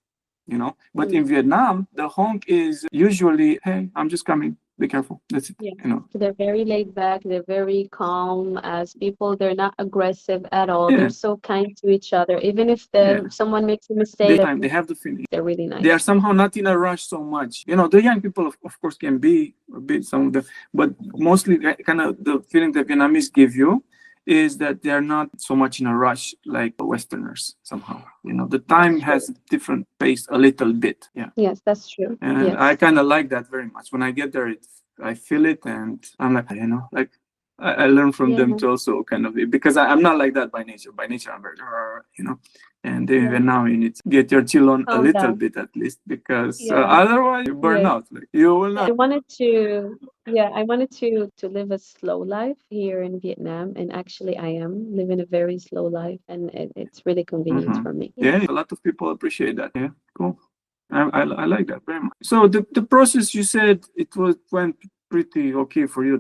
but in Mm. Vietnam, the honk is usually, hey, I'm just coming. Be careful. That's Yeah. it. They're very laid back. They're very calm as people. They're not aggressive at all. They're Yeah, so kind to each other. Even if yeah. someone makes a mistake, They have the feeling. they're really They are nice. somehow not in a rush so much. The young people, of course, can be a bit some of them, but mostly kind of the feeling that Vietnamese give you is that they are not so much in a rush like Westerners somehow. The That's time true. has a different pace a little bit. Yeah. Yes, that's true. And I Yes. kind of like that very much. When I get there, I feel it, and I'm like, like I learn from them Yeah. to also kind of, because I'm not like that by nature. By nature, I'm very, and Yeah. even now you need to get your chill on a Calm little down. bit at least, because Yeah. otherwise you burn Yes. out. Like you will Yeah, not. I wanted to live a slow life here in Vietnam, and actually I am living a very slow life, and it's really convenient Hmm. for me. Yeah, Yes. a lot of people appreciate that. Yeah, cool. I like that very much. So the process, you said went pretty okay for you,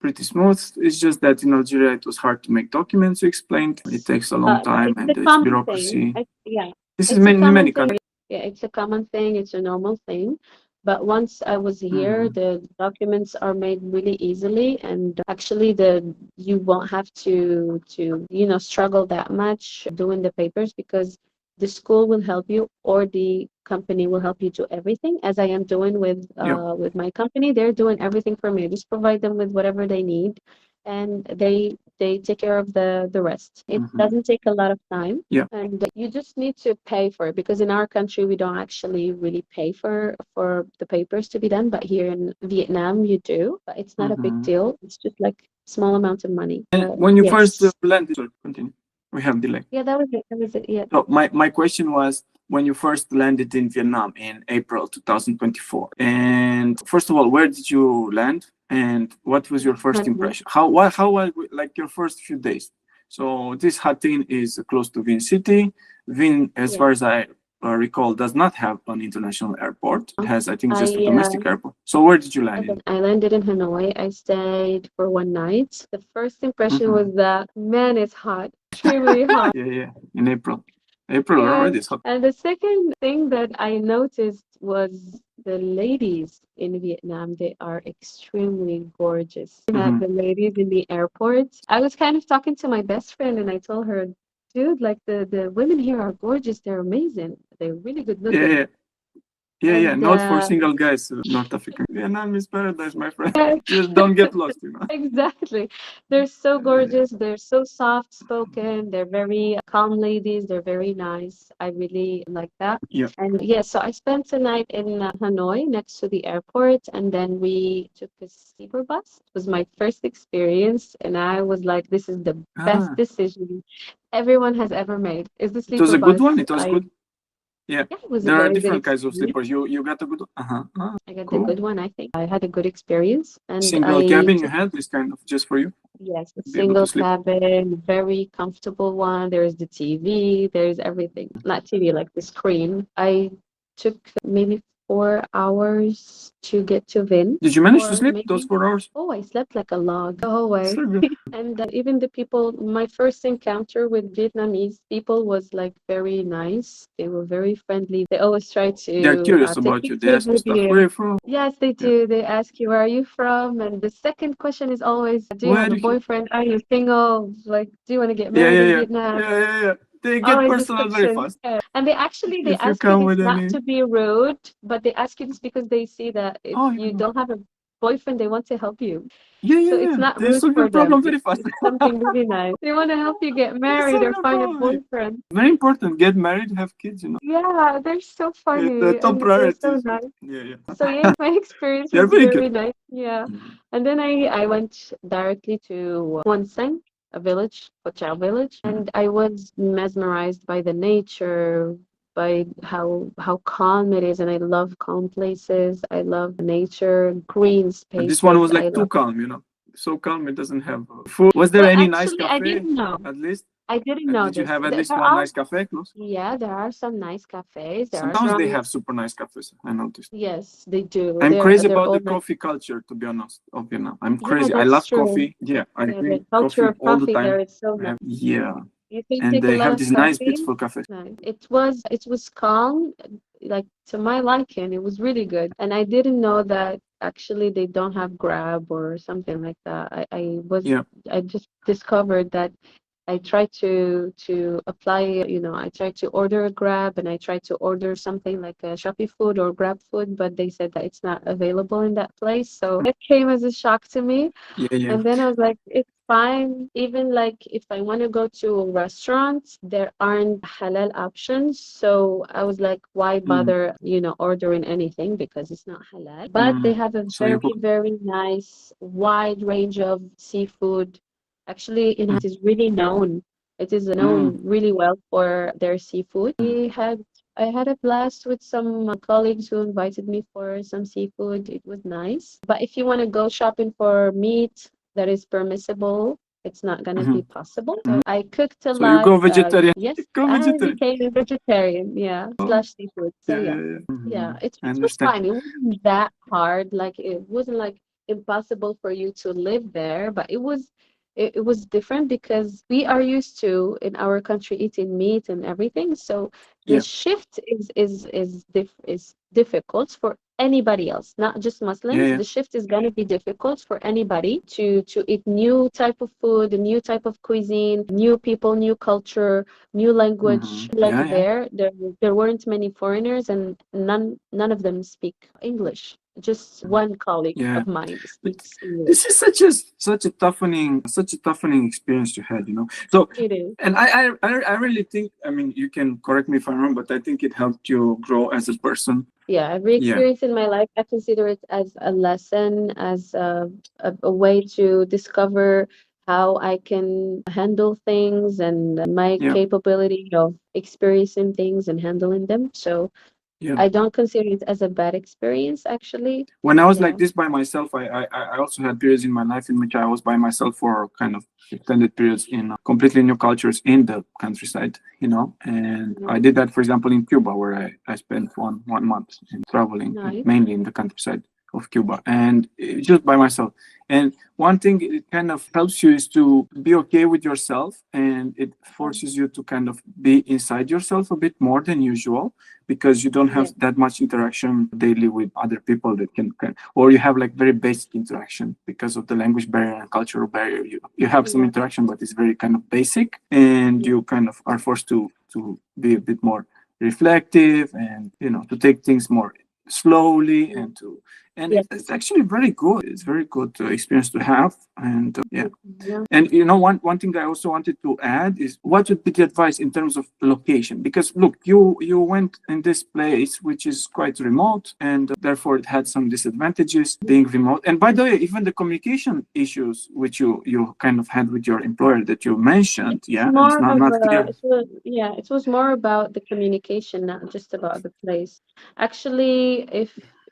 pretty smooth. It's just that in Algeria it was hard to make documents. You explained it takes a long time It's a and it's common thing. bureaucracy. Yeah, This is it's a many common many thing. countries. Yeah, it's a common thing. It's a normal thing. But once I was here, Hmm. the documents are made really easily, and actually you won't have to struggle that much doing the papers because the school will help you or the company will help you do everything, as I am doing Yeah. with my company. They're doing everything for me. I just provide them with whatever they need, and they take care of the rest. It Hmm. doesn't take a lot of time, Yeah. and you just need to pay for it because in our country we don't actually really pay for the papers to be done, but here in Vietnam you do. But it's not a big Hmm. deal. It's just like small amount of money. And when you first Yes. landed, sorry, continue. We have delay. Yeah, that was it. That was it. Yeah. So my question was, when you first landed in Vietnam in April 2024, and first of all, where did you land, and what was your first Hanoi. impression? How was like your first few days? So this Ha Tinh is close to Vinh City. Vinh, as Yeah. far as I recall, does not have an international airport. It has, I think, just a I domestic airport. So where did you land in? I landed in Hanoi. I stayed for one night. The first impression Hmm. was that man, it's hot, extremely hot. Yeah, yeah, in April. April Yes. already is hot. And the second thing that I noticed was the ladies in Vietnam. They are extremely gorgeous. Met Hmm. the ladies in the airport. I was kind of talking to my best friend and I told her, dude, like the women here are gorgeous. They're amazing. They're really good Yeah, looking. yeah. Yeah, yeah, And not for single guys, North African. Vietnam is paradise, my friend. Just don't get lost. exactly. They're so Yeah, gorgeous. They're so soft spoken. They're very calm ladies. They're very nice. I really like that. yeah. And yeah, so I spent the night in Hanoi next to the airport, and then we took a sleeper bus. It was my first experience, and I was like, this is the best Ah, decision everyone has ever made. Is the it was sleeper a good bus. one. It was I good. Yeah, Yeah, it was a there are very good different kinds of experience. slippers. You got a good. I got the Cool. good one, I think. I had a good experience, and Single I cabin you took, had this kind of just for you yes, a to be able to single sleep. cabin, very comfortable one. There's the TV, there's everything. Not TV, like the screen. I took maybe 4 hours to get to Vin, Did you manage to or sleep those maybe, 4 hours? oh, I slept like a log the whole way. So good. And even the people, my first encounter with Vietnamese people was like very nice. They were very friendly. They always try They're to curious take about you. They pictures ask you with stuff. Where are you. you from? Yes, they Yeah. do. They ask you, where are you from? And the second question is always, do you Where have a do you? boyfriend? Are you single? Like, do you want to get Yeah, married yeah, in yeah, Vietnam? yeah. They get Always this personal very question. fast. Yeah. And they If you ask you come this with not any, to be rude, but they ask you this because they see that if oh, you don't have a boyfriend, they want to help you. So it's not They rude solve your for them. problem very fast. It's something really nice. They want to help you get They married solve or your find a problem. boyfriend. Very important. Get married, have kids. Yeah, they're so It's the funny top and they're so priorities. nice. So Yeah. yeah, my experience They're was very good. very nice. Yeah. Mhm. And then I went directly to Huanseng, a village, Ho village, Mhm. and I was mesmerized by the nature, by how calm it is, and I love calm places. I love nature, green But this one spaces. was I like too love. calm. So calm it doesn't have food. Was there Well, any nice actually, I cafe didn't know. at least? I didn't know Did you this. have at There, least there one are, nice cafe close? yeah, there are some nice cafes. There are Sometimes they some. have super nice cafes. I noticed. Yes, they do. I'm crazy They're about the all nice. coffee culture, to be honest, of Vietnam. I'm Yeah, crazy. I that's love true. coffee. Yeah, I Yeah, the drink culture coffee of all the coffee there time. is so I nice. have, yeah, You can and take a they lot have of these nice, coffee. beautiful cafes. Nice. It was calm, like to my liking. It was really good. And I didn't know that actually they don't have Grab or something like that. Yeah. I just discovered that I tried to apply, I tried to order a Grab and I tried to order something like a Shopee food or Grab food, but they said that it's not available in that place. So it came as a shock to me. Yeah. And then I was like, it's fine. Even like if I want to go to a restaurant, there aren't halal options. So I was like, why Mm, bother, ordering anything because it's not halal. But they mm. have a So you very, cook. very nice wide range of seafood. Actually, Mm, it is really known. It is mm, known really well for their seafood. mm. I had a blast with some colleagues who invited me for some seafood. It was nice. But if you want to go shopping for meat that is permissible, it's not gonna Mhm, be possible. mhm. So I cooked a So you lot. go vegetarian. Yes, Go I vegetarian. became a vegetarian. Yeah, Oh, slash seafood. So yeah, yeah, yeah, yeah. yeah. I It was understand. fine. It wasn't that hard. Like it wasn't like impossible for you to live there, but it was different because we are used to in our country eating meat and everything. So the Yeah, shift is difficult for anybody else, not just yeah, Muslims. yeah. The shift is going to be difficult for anybody to eat new type of food, a new type of cuisine, new people, new culture, new language. Like Yeah, yeah. there weren't many foreigners, and none of them speak English. Just one colleague Yeah. of mine But speaks this English. is such a toughening experience to have. So, It is. and I really think, I mean, you can correct me if I'm wrong, but I think it helped you grow as a person. Yeah, every Yeah, experience in my life, I consider it as a lesson, as a way to discover how I can handle things and my yeah, capability of experiencing things and handling them. So yeah. I don't consider it as a bad experience, actually. When I was like Yeah. this by myself, I also had periods in my life in which I was by myself for kind of extended periods in completely new cultures in the countryside. And I Nice. did that, for example, in Cuba, where I spent one month in traveling, Nice. mainly in the countryside of Cuba, and just by myself. And one thing it kind of helps you is to be okay with yourself, and it Yeah. forces you to kind of be inside yourself a bit more than usual because you don't have Yeah. that much interaction daily with other people that can or you have like very basic interaction because of the language barrier and cultural barrier. You have some Yeah. interaction, but it's very kind of basic, and Yeah. you kind of are forced to be a bit more reflective and to take things more slowly Yeah. and to and Yeah. it's actually very good. It's very good experience to have, and yeah. Yeah. And you know, one thing I also wanted to add is what would be the advice in terms of location? Because look, you went in this place which is quite remote, and therefore it had some disadvantages being remote. And by the way, even the communication issues which you kind of had with your employer that you mentioned, It's yeah, and it's more of not clear. it was, yeah, it was more about the communication, not just about the place. Actually,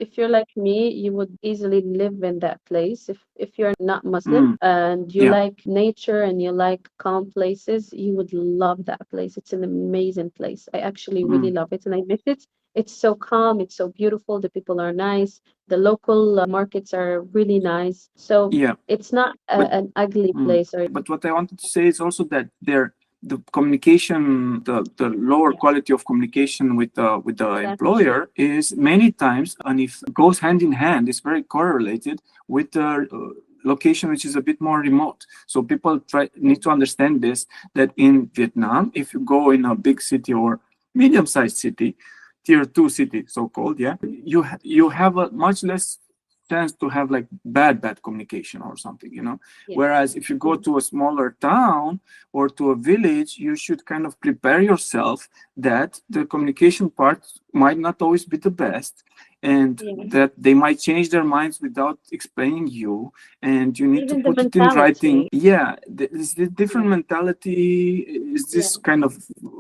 if you're like me, you would easily live in that place. If you're not Muslim Mm, and you yeah, like nature and you like calm places, you would love that place. It's an amazing place. I actually really mm, love it and I miss it. It's so calm, it's so beautiful, the people are nice, the local markets are really nice. So yeah. it's not But an ugly mm, place or but what I wanted to say is also that there the communication, the lower yeah, quality of communication with the exactly. employer is many times, and if goes hand in hand, is very correlated with the location which is a bit more remote. So people try need to understand this, that in Vietnam, if you go in a big city or medium-sized city, tier two city, so called, yeah, you have a much less chance to have like bad communication or something, you know. Yeah. Whereas if you go Yeah. to a smaller town or to a village, you should kind of prepare yourself that the communication part might not always be the best, and Yeah. that they might change their minds without explaining you, and you need to Even the put it in writing. mentality. Yeah, is the Yeah. different mentality, is Yeah. this kind of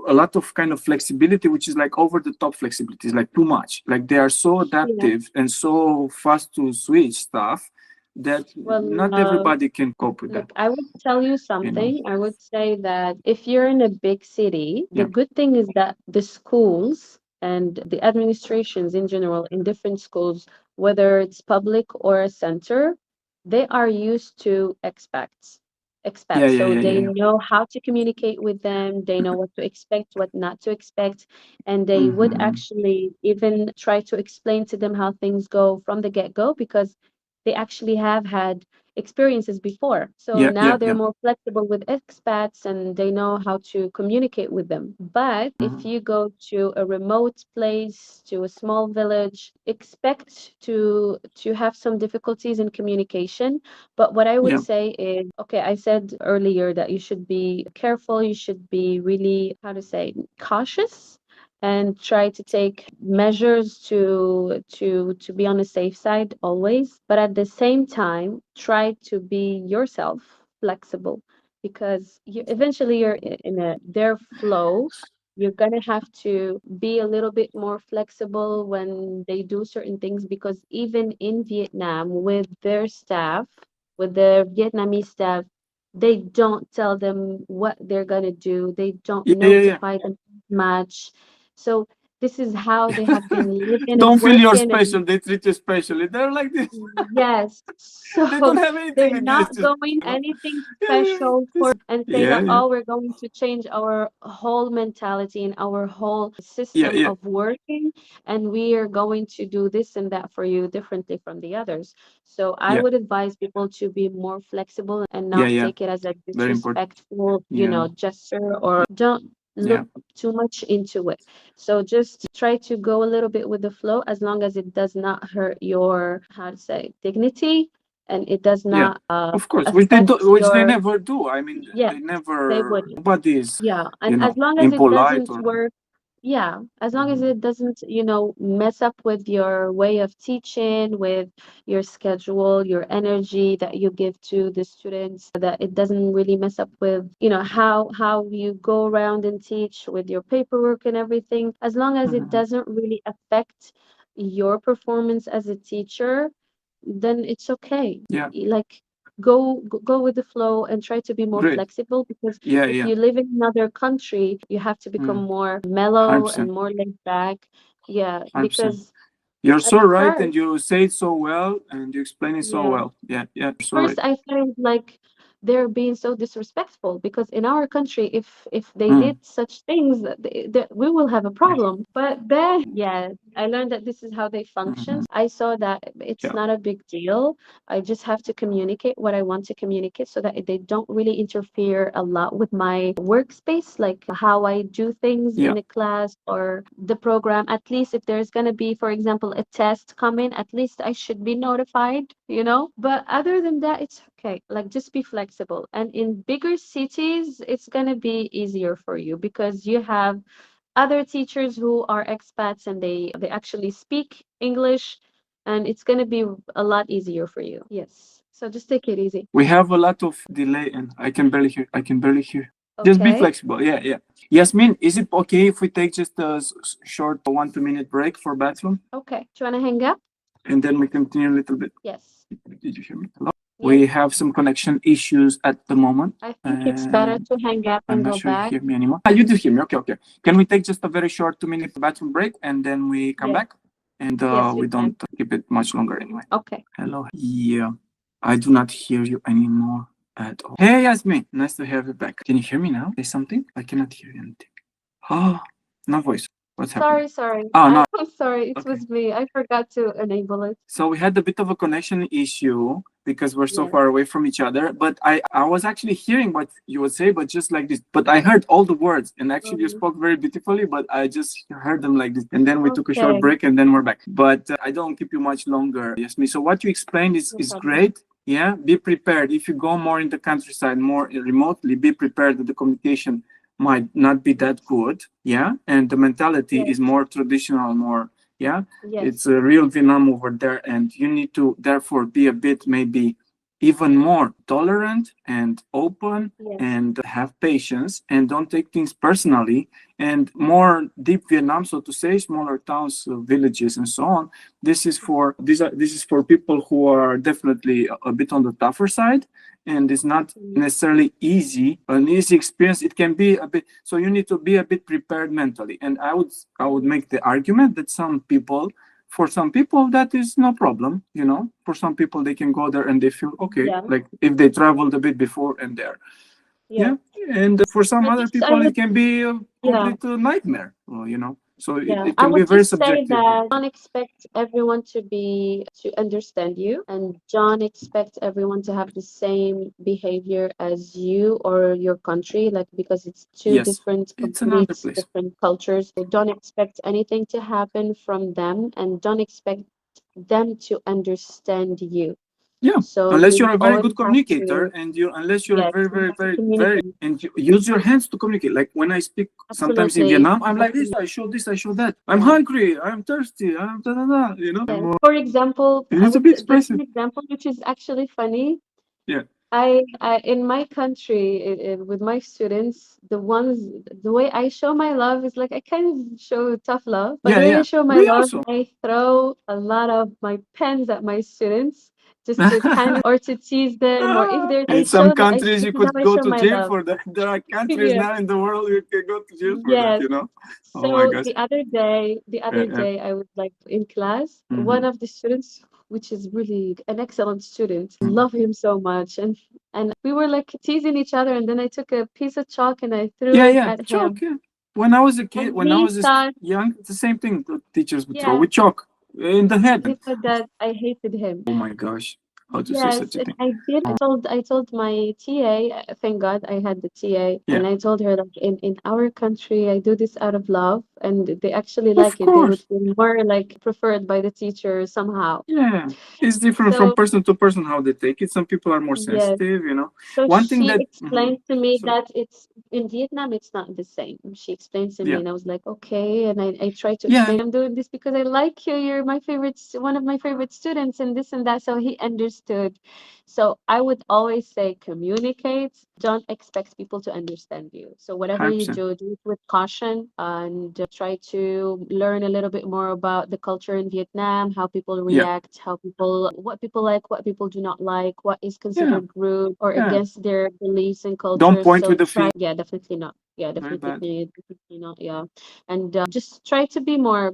a lot of kind of flexibility, which is like over the top flexibility, is like too much, like they are so Yeah. adaptive and so fast to switch stuff that Well, not everybody can cope with that, look, I would tell you you know. something. I would say that if you're in a big city, the Yeah, good thing is that the schools and the administrations in general in different schools, whether it's public or a center, they are used to yeah, expats. yeah, So yeah, they yeah. know how to communicate with them, they know what to expect, what not to expect, and they would Mm-hmm. actually even try to explain to them how things go from the get-go because they actually have had experiences before. So Yeah, now yeah, they're yeah. more flexible with expats and they know how to communicate with them. But if Mm-hmm. you go to a remote place, to a small village, expect to have some difficulties in communication. But what I would Yeah, say is, okay, I said earlier that you should be careful, you should be really, how to say, cautious and try to take measures to be on the safe side always, but at the same time try to be yourself, flexible, because you eventually you're in a their flow. You're gonna have to be a little bit more flexible when they do certain things because even in Vietnam with their staff, with the Vietnamese staff, they don't tell them what they're gonna do. They don't yeah, yeah, yeah. notify them much. So this is how they have been living and Don't feel you're working and special, they treat you specially, they're like this. yes. They don't So have anything they're against not you, going you know. anything Yeah, special for and say yeah, that, yeah, oh, we're going to change our whole mentality and our whole yeah, system yeah. of working, and we are going to do this and that for you differently from the others. So I Yeah, would advise people to be more flexible and yeah, not yeah. take it as a Very important. disrespectful, Yeah, gesture or don't yeah, look too much into it. So just try to go a little bit with the flow as long as it does not hurt your, how to say, dignity and it does yeah. not Of course, which they do, affect which they your, never do. I mean, yes, they they never. wouldn't. Nobody is, Yeah, you and as know, long as it impolite doesn't or. work, yeah, as long as Mhm. it doesn't, mess up with your way of teaching, with your schedule, your energy that you give to the students, that it doesn't really mess up with, how you go around and teach with your paperwork and everything. As long as it Mhm. doesn't really affect your performance as a teacher, then it's okay. Yeah, Like go with the flow and try to be more great. flexible because Yeah, if yeah. you live in another country, you have to become Mm. more Hundred mellow and percent. more laid back. Yeah, 100%. because You're at so right, first and you say it so well, and you explain it so yeah, well. Yeah, yeah, you're so first right. I find like they're being so disrespectful because in our country, if they Mm. did such things, we will have a problem. But then, yeah, I learned that this is how they function. I saw that it's not a big deal. I just have to communicate what I want to communicate so that they don't really interfere a lot with my workspace, like how I do things in a class or the program. At least if there's going to be, for example, a test coming, at least I should be notified, you know? But other than that, it's okay. Like just be flexible. And in bigger cities, it's going to be easier for you because you have other teachers who are expats and they actually speak English, and it's going to be a lot easier for you. Yes. So just take it easy. We have a lot of delay and I can barely hear. I can barely hear. Just be Okay. flexible. Yeah, yeah. Yasmin, is it okay if we take just a short 1 2 minute break for bathroom? Okay. Do you want to hang up? And then we continue a little bit. Yes. Did you hear me? Hello? Yes. We have some connection issues at the moment. I think it's better to hang up I'm and not go sure you back. hear me anymore. Ah, you do hear me. Okay, okay. Can we take just a very short 2 minute bathroom break and then we come Yes. back? And Yes, we we don't can. keep it much longer anyway. Okay. Hello. Yeah. I do not hear you anymore at all. Hey, Yasmin. Nice to have you back. Can you hear me now? Say something? I cannot hear anything. Oh, no voice. What's happening? Sorry. Oh, no. I'm sorry. It Okay. was me. I forgot to enable it. So we had a bit of a connection issue because we're so Yes. far away from each other. But I was actually hearing what you would say, but just like this. But I heard all the words, and actually you spoke very beautifully. But I just heard them like this, and then we took a short Okay. break, and then we're back. But I don't keep you much longer, Yasmin. So what you explained No is problem. great. Yeah, be prepared. If you go more in the countryside, more remotely, be prepared that the communication might not be that good. Yeah, and the mentality Yes. is more traditional, more yeah, Yes. it's a real Vietnam over there, and you need to therefore be a bit maybe even more tolerant and open Yes. and have patience and don't take things personally, and more deep Vietnam, so to say, smaller towns, villages and so on. This is for people who are definitely a bit on the tougher side, and it's not necessarily an easy experience. It can be a bit, so you need to be a bit prepared mentally. And I would make the argument that for some people that is no problem. For some people they can go there and they feel okay, Yeah. like if they traveled a bit before and there. Yeah. And for some I other just I people it would can be a yeah. complete nightmare. So Yeah, it I can be would very just say subjective. that don't expect everyone to understand you, and don't expect everyone to have the same behavior as you or your country, like because it's two Yes, different, it's another complete place. different cultures. So don't expect anything to happen from them, and don't expect them to understand you. Yeah, So unless you you're a very always good have communicator, to, and unless you're yes, very, you very, have to very, very, communicate. and you use your hands to communicate. Like when I speak sometimes in Absolutely. Vietnam, I'm like this, I show that. I'm Yeah. hungry, I'm thirsty, I'm da da da. Yes. For example, You I need to would be give expressive. an example which is actually funny. Yeah, I in my country with my students, the way I show my love is like I kind of show tough love, but yeah, the way I yeah. show my We love, also. I throw a lot of my pens at my students just to kind of or to tease them, or if they're I In some show that I countries, this you is how could I go show to my jail love. for that. There are countries Yeah. now in the world you can go to jail for that. Yes. Oh my So gosh. the Yeah, other yeah. day I was like in class, one Mhm. of the students, which is really an excellent student, love him so much, and we were like teasing each other, and then I took a piece of chalk and I threw Yeah, it yeah. at Chalk, him, yeah. When I was a kid, and when I he was this thought, young, it's the same thing the teachers would throw yeah, with chalk in the head. he thought that I hated him. Oh my gosh, how to say Yes, such a and thing? I did. I told my TA, thank God I had the TA, Yeah, and I told her like in our country I do this out of love, and they actually of like it. They would course. feel more like preferred by the teacher somehow. Yeah, it's different from So person to person how they take it. Some people are more yes. sensitive. So One thing she that, explained to me sorry, that it's in Vietnam, it's not the same. She explained to me, yeah, and I was like, okay. And I tried to yeah, explain, I'm doing this because I like you. You're my favorite, one of my favorite students, and this and that. So he understood. So I would always say communicate. Don't expect people to understand you. So whatever you 100%. do it with caution, and try to learn a little bit more about the culture in Vietnam, how people Yeah, react, what people like, what people do not like, what is yeah, considered rude or yeah. against their beliefs and Don't cultures. point So with the try, finger. yeah, definitely not. Yeah, Very bad. definitely not. Yeah. And just try to be more,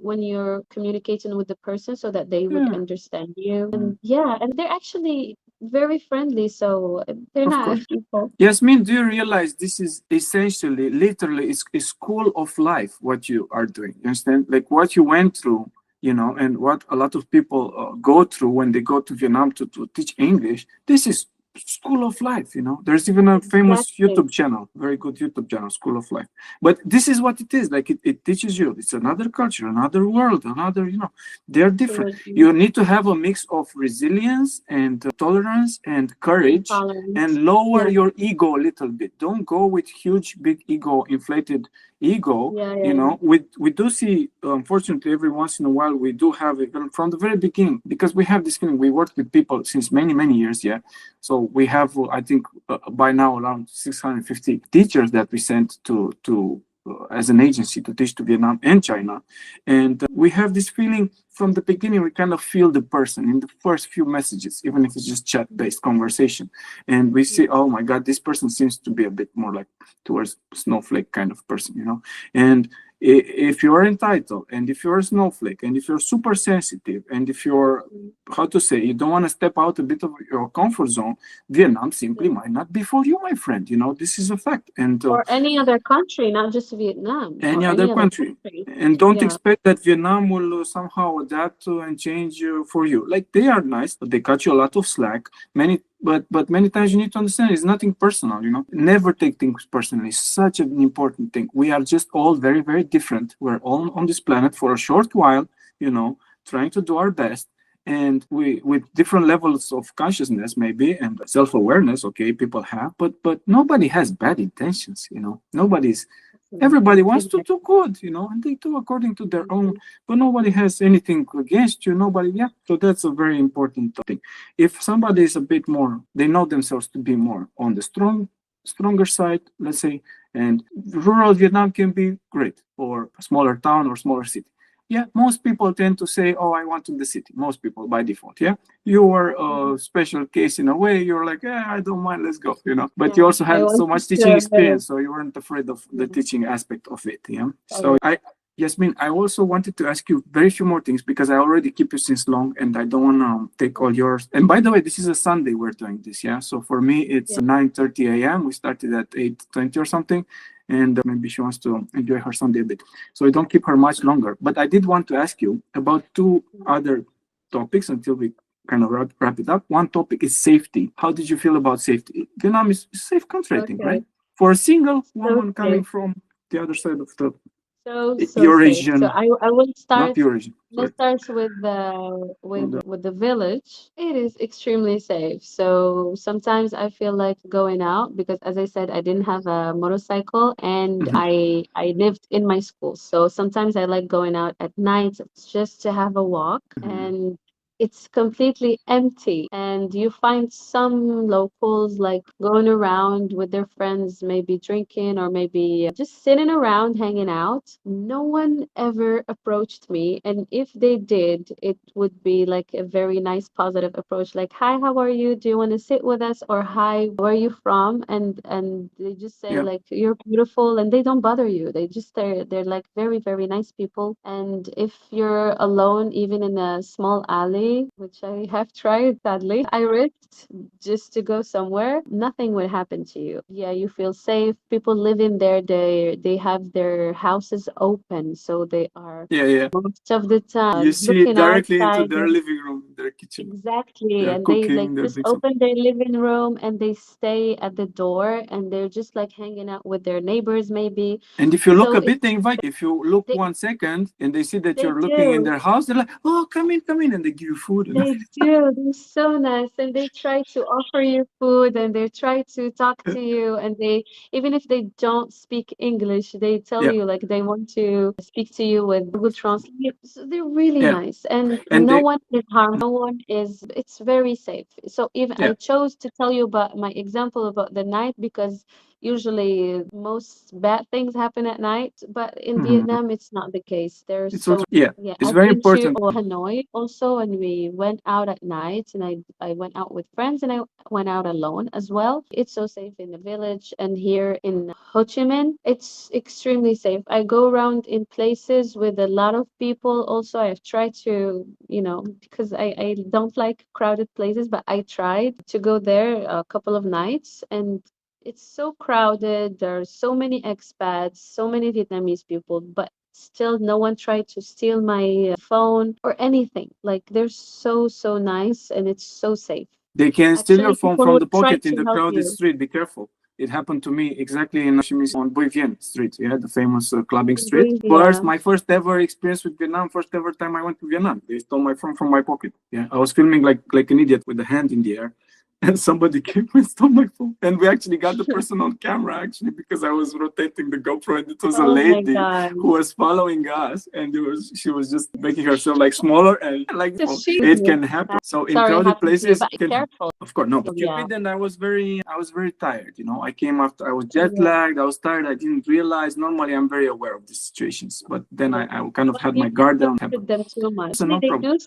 when you're communicating with the person so that they would Yeah. understand you. And yeah, and they're actually very friendly, so they're Of not course. people. Yasmin, do you realize this is essentially, literally, is a school of life, what you are doing? You understand? Like what you went through, and what a lot of people go through when they go to Vietnam to teach English. This is school of life, There's even a famous Exactly. YouTube channel, very good YouTube channel, School of Life. But this is what it is. Like it teaches you. It's another culture, another world, they're different. Absolutely. You need to have a mix of resilience and tolerance and And courage tolerance. and lower Yeah, your ego a little bit. Don't go with huge, big ego, inflated ego. yeah, yeah. We do see, unfortunately, every once in a while, we do have it from the very beginning because we have this feeling. We worked with people since many, many years, yeah. So we have, I think, by now around 650 teachers that we sent to as an agency to teach to Vietnam and China, and we have this feeling from the beginning. We kind of feel the person in the first few messages, even if it's just chat-based conversation, and we see, oh my God, this person seems to be a bit more like towards snowflake kind of person, and if you're entitled and if you're a snowflake and if you're super sensitive and if you're, how to say, you don't want to step out a bit of your comfort zone, Vietnam simply Yeah. might not be for you, my friend. This is a fact. And Or any other country, not just Vietnam, any or other any other country. country. And don't Yeah, expect that Vietnam will somehow adapt and change for you. Like they are nice, but they cut you a lot of slack. But many times you need to understand it's nothing personal. Never take things personally. It's such an important thing. We are just all very very different. We're all on this planet for a short while. Trying to do our best. And we, with different levels of consciousness, maybe, and self-awareness, okay, people have, but nobody has bad intentions. Nobody's absolutely. Everybody wants to do Exactly. good, and they do according to their own, Mhm. but nobody has anything against you. Nobody, yeah. So that's a very important thing. If somebody is a bit more, they know themselves to be more on the stronger side, let's say, and rural Vietnam can be great, or a smaller town or smaller city. Yeah, most people tend to say, "Oh, I want in the city." Most people by default, yeah. You were Mhm. a special case in a way. You're like, "Yeah, I don't mind. Let's go," But you Yeah, also I had so wanted much teaching to live. experience, so you weren't afraid of the Yeah, teaching aspect of it, yeah. So totally. Yasmin, I also wanted to ask you very few more things because I already keep you since long, and I don't want to take all yours. And by the way, this is a Sunday we're doing this, yeah. So for me, it's Yeah. 9:30 a.m. We started at 8:20 or something, and maybe she wants to enjoy her Sunday a bit. So I don't keep her much longer. But I did want to ask you about two other topics until we kind of wrap it up. One topic is safety. How did you feel about safety? Vietnam is a safe country, I think, right? Okay. For a single So woman coming safe. from the other side of the So your safe. So region, I will not start. your region, sorry. Let's start with the From the, with the village. It is extremely safe. So sometimes I feel like going out because, as I said, I didn't have a motorcycle and Mhm. I lived in my school. So sometimes I like going out at night just to have a walk, Mhm. and it's completely empty. And you find some locals like going around with their friends, maybe drinking or maybe just sitting around hanging out. No one ever approached me. And if they did, it would be like a very nice positive approach, like, "Hi, how are you? Do you want to sit with us?" Or, "Hi, where are you from?" And they just say Yeah, like, "You're beautiful," and they don't bother you. They're like very, very nice people. And if you're alone, even in a small alley, which I have tried, sadly, I risked just to go somewhere, nothing would happen to you. Yeah, you feel safe. People live in there. They have their houses open, so they are yeah, yeah. most of the You time see looking directly into outside. their living room, their kitchen. Exactly. They're And they like cooking, they're just doing something. open their living room and they stay at the door and they're just like hanging out with their neighbors maybe. And if you look So a bit, they invite you. If you look they 1 second and they see that they you're looking in do. their house, they're like, "Oh, come in," and they give you food. And They do. They're so nice, and they try to offer you food, and they try to talk to you, and they, even if they don't speak English, they tell yeah, you like they want to speak to you with Google Translate. So they're really yeah, nice, and and no they, one is harmed. No one is. It's very safe. So even yeah, I chose to tell you about my example about the night because usually most bad things happen at night. But in Mhm. Vietnam, it's not the case. There's It's so also, yeah, yeah. it's I've very been to important. Hanoi also, and we went out at night, and I went out with friends, and I went out alone as well. It's so safe in the village, and here in Ho Chi Minh, it's extremely safe. I go around in places with a lot of people. Also, I've tried to, because I don't like crowded places, but I tried to go there a couple of nights, and it's so crowded. There are so many expats, so many Vietnamese people, but still no one tried to steal my phone or anything. Like they're so, so nice and it's so safe. They can steal your Actually, phone people from the would try pocket in to the help crowded you. street. Be careful. It happened to me exactly in Ho Chi Minh on Bui Vien Street, yeah, the famous clubbing street. Yeah. My first ever experience with Vietnam, first ever time I went to Vietnam. They stole my phone from my pocket. Yeah, I was filming like an idiot with the hand in the air, and somebody came and stole my phone. And we actually got the person on camera actually because I was rotating the GoPro, and it was a Oh my lady God. who was following us, and she was just making herself like smaller and like Just shoot it you. can happen. So in Sorry it crowded happened to you, places, but it can happen. careful. Of course, no, but Yeah. stupid, and I was very tired. I came after, I was jet Yeah. lagged, I was tired, I didn't realize. Normally, I'm very aware of these situations, but then Yeah. I kind of But had my people guard down. trusted them too much. So Actually, no problem.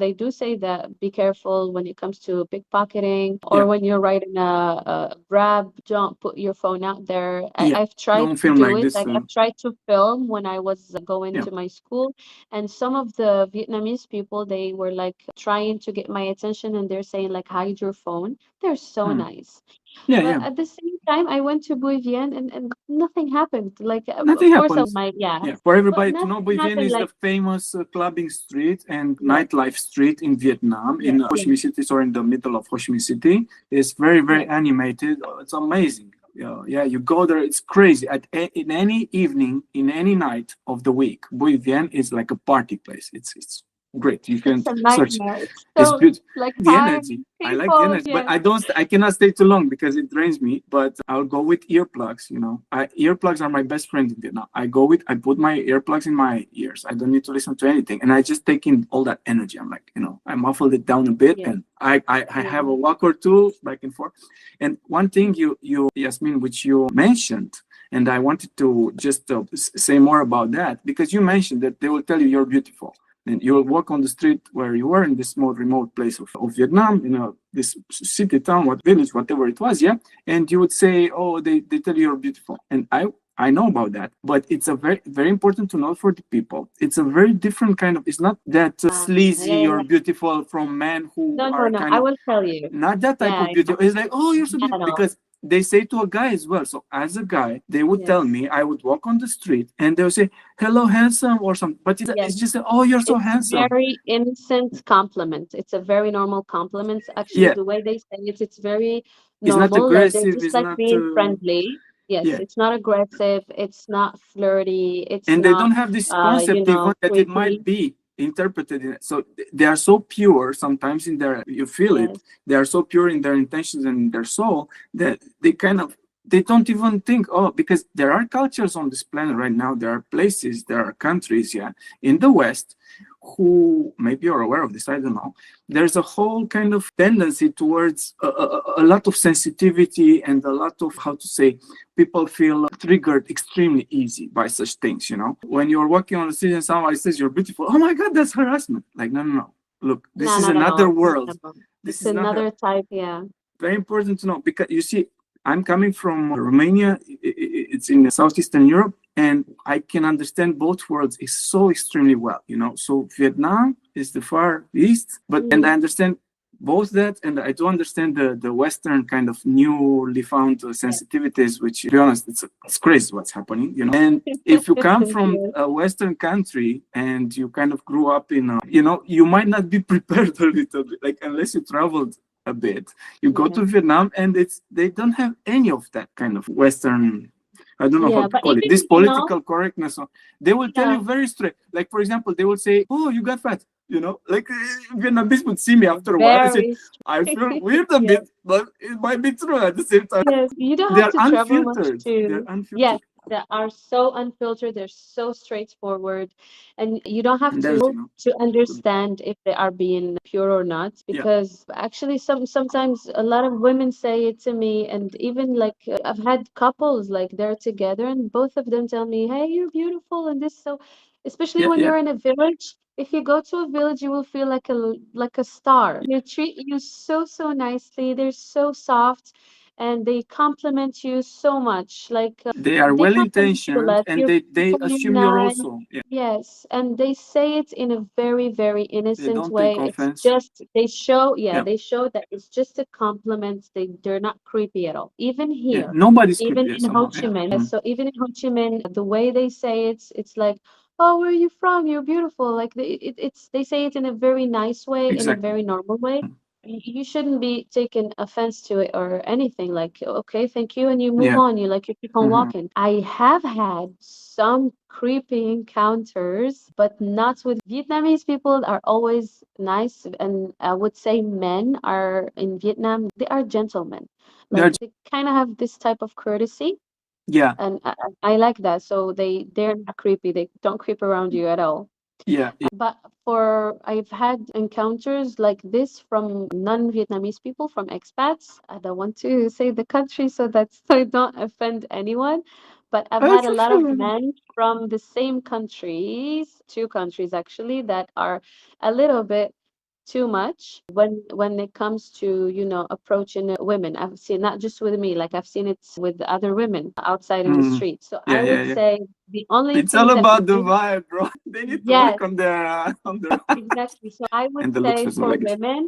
they do say that be careful when it comes to pickpocketing or Yeah, when you're riding a Grab, don't put your phone out there. yeah. I've tried Don't to film do like it. this. Like I've tried to film when I was going Yeah. to my school, and some of the Vietnamese people, they were like trying to get my attention and they're saying like hide your phone. They're so Hmm. nice. Yeah, But yeah. at the same time, I went to Bui Vien and nothing happened. Like, Nothing of course, happens. yeah, Yeah, for but everybody to know, nothing Bui Vien happened. is the Like, famous clubbing street and yes, nightlife street in Vietnam, yes, in Ho Chi yes, Minh City, or in the middle of Ho Chi Minh City. It's very, very yes. animated. It's amazing. Yeah, yeah, you go there, it's crazy. In any evening, in any night of the week, Bui Vien is like a party place. It's great. You can It's a search. nightmare. It's It's so beautiful. like The tired energy. I like the people. energy, but Yes, I cannot stay too long because it drains me. But I'll go with earplugs. Earplugs are my best friend in Vietnam. I put my earplugs in my ears. I don't need to listen to anything, and I just take in all that energy. I'm like, I muffled it down a bit, yes, and I have yeah. a walk or two back and forth. And one thing you Yasmin, which you mentioned, and I wanted to just say more about that because you mentioned that they will tell you you're beautiful. And you'll walk on the street where you were in this small remote place of Vietnam, this city, town, what village, whatever it was, yeah. And you would say, oh, they tell you you're beautiful. And I know about that, but it's a very, very important to know for the people. It's a very different kind of, it's not that Yeah, sleazy yeah, or yeah. beautiful from men who No, no, are no. kind I of, will tell you. not that type Yeah, of beauty. yeah. It's like, oh, you're so Yeah, beautiful. no. Because they say to a guy as well. So as a guy, they would tell Yes, me, I would walk on the street and they would say, hello, handsome, or something. But yes. it's just, oh, you're so It's handsome. very innocent compliment. It's a very normal compliment. Actually, Yeah, the way they say it, it's very it's not normal. Like they're aggressive. just It's like not, being friendly. Yes, yeah. it's not aggressive. It's not flirty. It's And they not, don't have this concept even that it might creepy. be interpreted in it. So they are so pure sometimes in their, you feel it. Yes, They are so pure in their intentions and in their soul that they don't even think, oh, because there are cultures on this planet right now. There are places, there are countries, yeah, in the West who, maybe you're aware of this, I don't know. There's a whole kind of tendency towards a lot of sensitivity and a lot of, how to say, people feel triggered extremely easy by such things. When you're walking on the street and somebody says you're beautiful, oh my God, that's harassment. Like, no, no, no. Look, this no, is no, another no, world. no. This It's is not another type. Yeah, very important to know because you see, I'm coming from Romania. It's in southeastern Europe, and I can understand both worlds so extremely well. So Vietnam is the far east, and I mm, understand both that, and I do understand the Western kind of newly found yeah. sensitivities, which, to be honest, it's crazy what's happening. And if you come from Yes, a Western country and you kind of grew up you might not be prepared a little bit, like unless you traveled a bit. You go yeah, to Vietnam and they don't have any of that kind of Western, I don't know how yeah. to But call it, even this political correctness. They will tell yeah, you very straight. Like, for example, they will say, oh, you got fat. Like Vietnamese would see me after a while and say, very I feel weird a yes, bit, but it might be true at the same time. yes. You don't have They're to travel much unfiltered. They're to. Yes, unfiltered. that are so unfiltered, they're so straightforward, and you don't have And there's, to understand if they are being pure or not. yeah, Because actually, sometimes a lot of women say it to me, and even like I've had couples like they're together, and both of them tell me, "Hey, you're beautiful," and this so. Especially yeah, when yeah. you're in a village, if you go to a village, you will feel like a star. They treat you so nicely. They're so soft, and they compliment you so much. Like They are they well compliment you a intentioned, lot. and You're they beautiful, you're assume you're nice. also, yeah. Yes, and they say it in a very They innocent don't take way. It's offense. just they show, yeah, Yeah, they show that it's just a compliment. They're not creepy at all. Even yeah. here, Nobody's even creepy in Ho somehow. Chi Yeah. Minh. Mm. So even in Ho Chi Minh, the way they say it's like, "Oh, where are you from? You're beautiful." Like it's they say it in a very nice way, in a Exactly. very normal way. Mm. You shouldn't be taking offense to it or anything. Like, okay, thank you, and you move Yeah. on. You keep on Hmm. walking. I have had some creepy encounters, but not with Vietnamese people are always nice, and I would say men are in Vietnam, they are gentlemen. They're, Like they kind of have this type of courtesy, yeah, and I like that. So they're not creepy. They don't creep around you at all. yeah, yeah. But for I've had encounters like this from non-Vietnamese people, from expats. I don't want to say the country so that so I don't offend anyone, but I've had a For lot of sure. men from the same countries, two countries actually, that are a little bit too much when it comes to, approaching women. I've seen not just with me, like I've seen it with other women outside in the Mm. street. So Yeah, I yeah, would yeah. say the only It's all thing that about the really, vibe, bro. They need to yes, work on their exactly. So I would and the looks say as well, for I guess. women,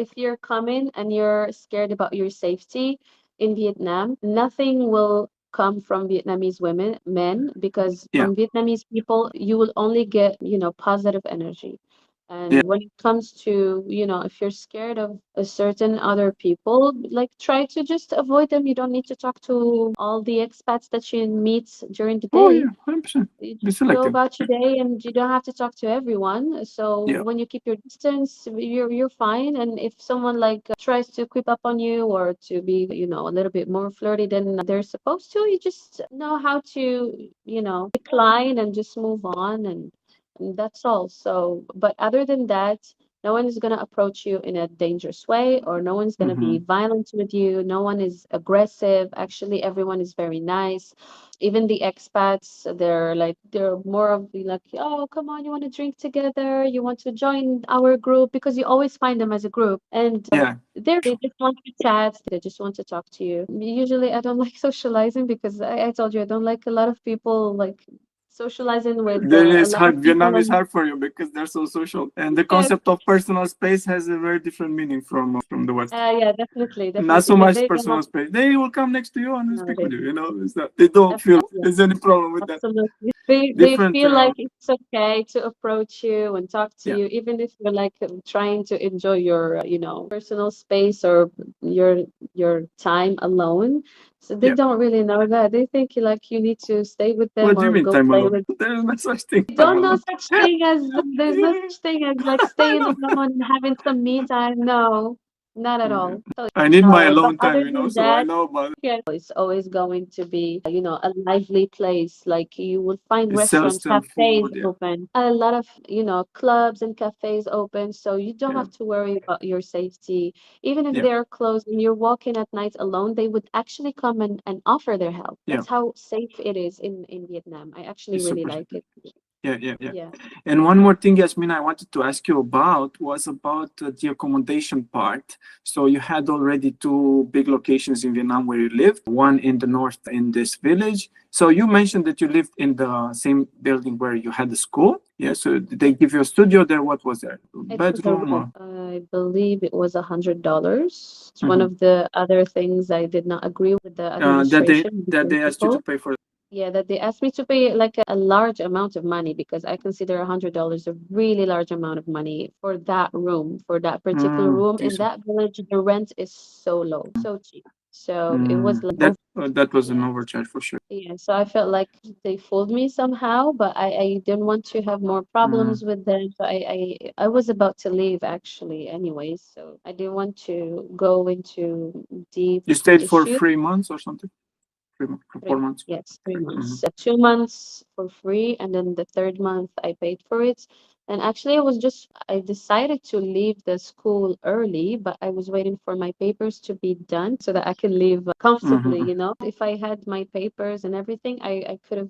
if you're coming and you're scared about your safety in Vietnam, nothing will come from Vietnamese men, because Yeah, from Vietnamese people, you will only get, positive energy. yeah. And when it comes to, if you're scared of a certain other people, like try to just avoid them. You don't need to talk to all the expats that you meet during the Oh day. yeah, 100%. You Be just go selective. about your day, and you don't have to talk to everyone. So Yeah. when you keep your distance, you're fine. And if someone like tries to creep up on you or to be, a little bit more flirty than they're supposed to, you just know how to, decline and just move on, and that's all. So, but other than that, no one is going to approach you in a dangerous way, or no one's going to Mm-hmm. be violent with you. No one is aggressive. Actually, everyone is very nice. Even the expats, they're more of the like, oh, come on, you want to drink together? You want to join our group? Because you always find them as a group, and Yeah. they just want to chat. They just want to talk to you. Usually, I don't like socializing because I told you I don't like a lot of people like socializing with Then a it's lot of hard. people. Vietnam is hard for you because they're so social, and the Yes, concept of personal space has a very different meaning from the West. yeah, definitely, Not definitely. so much They don't personal have space. They will come next to you and no, speak with you. You know, it's not, they don't feel yeah. there's any problem with that. Absolutely. They Different. feel like it's okay to approach you and talk to Yeah, you, even if you're like trying to enjoy your, personal space or your time alone. So they yeah. don't really know that. They think you need to stay with them What do you or mean go time play alone? with. There is no such thing time Don't know alone. such thing as there's no Yeah, such thing as like I staying know. alone and having some me time. No, not at Yeah. all. So I need my but alone other time, you know, than so I that, know about it. yeah, it's always going to be, a lively place. Like you will find It sells restaurants, them cafes food. Yeah, open, a lot of, clubs and cafes open. So you don't yeah, have to worry about your safety. Even if yeah, they're closed and you're walking at night alone, they would actually come and offer their help. yeah. That's how safe it is in Vietnam. I actually It's really super. like it. Yeah, yeah, yeah. Yeah. And one more thing, Yasmin, I wanted to ask you about was about the accommodation part. So you had already two big locations in Vietnam where you lived, one in the north in this village. So you mentioned that you lived in the same building where you had the school. Yeah. So did they give you a studio there? What was there? It was a Bedroom room. or? I believe it was $100. It's one Mhm. of the other things I did not agree with the administration, the That they asked you to principal. pay for? Yeah, that they asked me to pay like a large amount of money, because I consider $100 a really large amount of money for that room, for that particular room. Think In so. that village, the rent is so low, so cheap. So it was like over, That was an yeah. overcharge for sure. Yeah, so I felt like they fooled me somehow, but I didn't want to have more Mm. problems with them. So I was about to leave actually anyways, so I didn't want to go into deep You stayed for issues. 3 months or something? for 4 Three. months. Yes, 3 months. Mhm. 2 months for free, and then the third month I paid for it. And actually, I decided to leave the school early, but I was waiting for my papers to be done so that I can leave comfortably, Mhm. If I had my papers and everything, I could have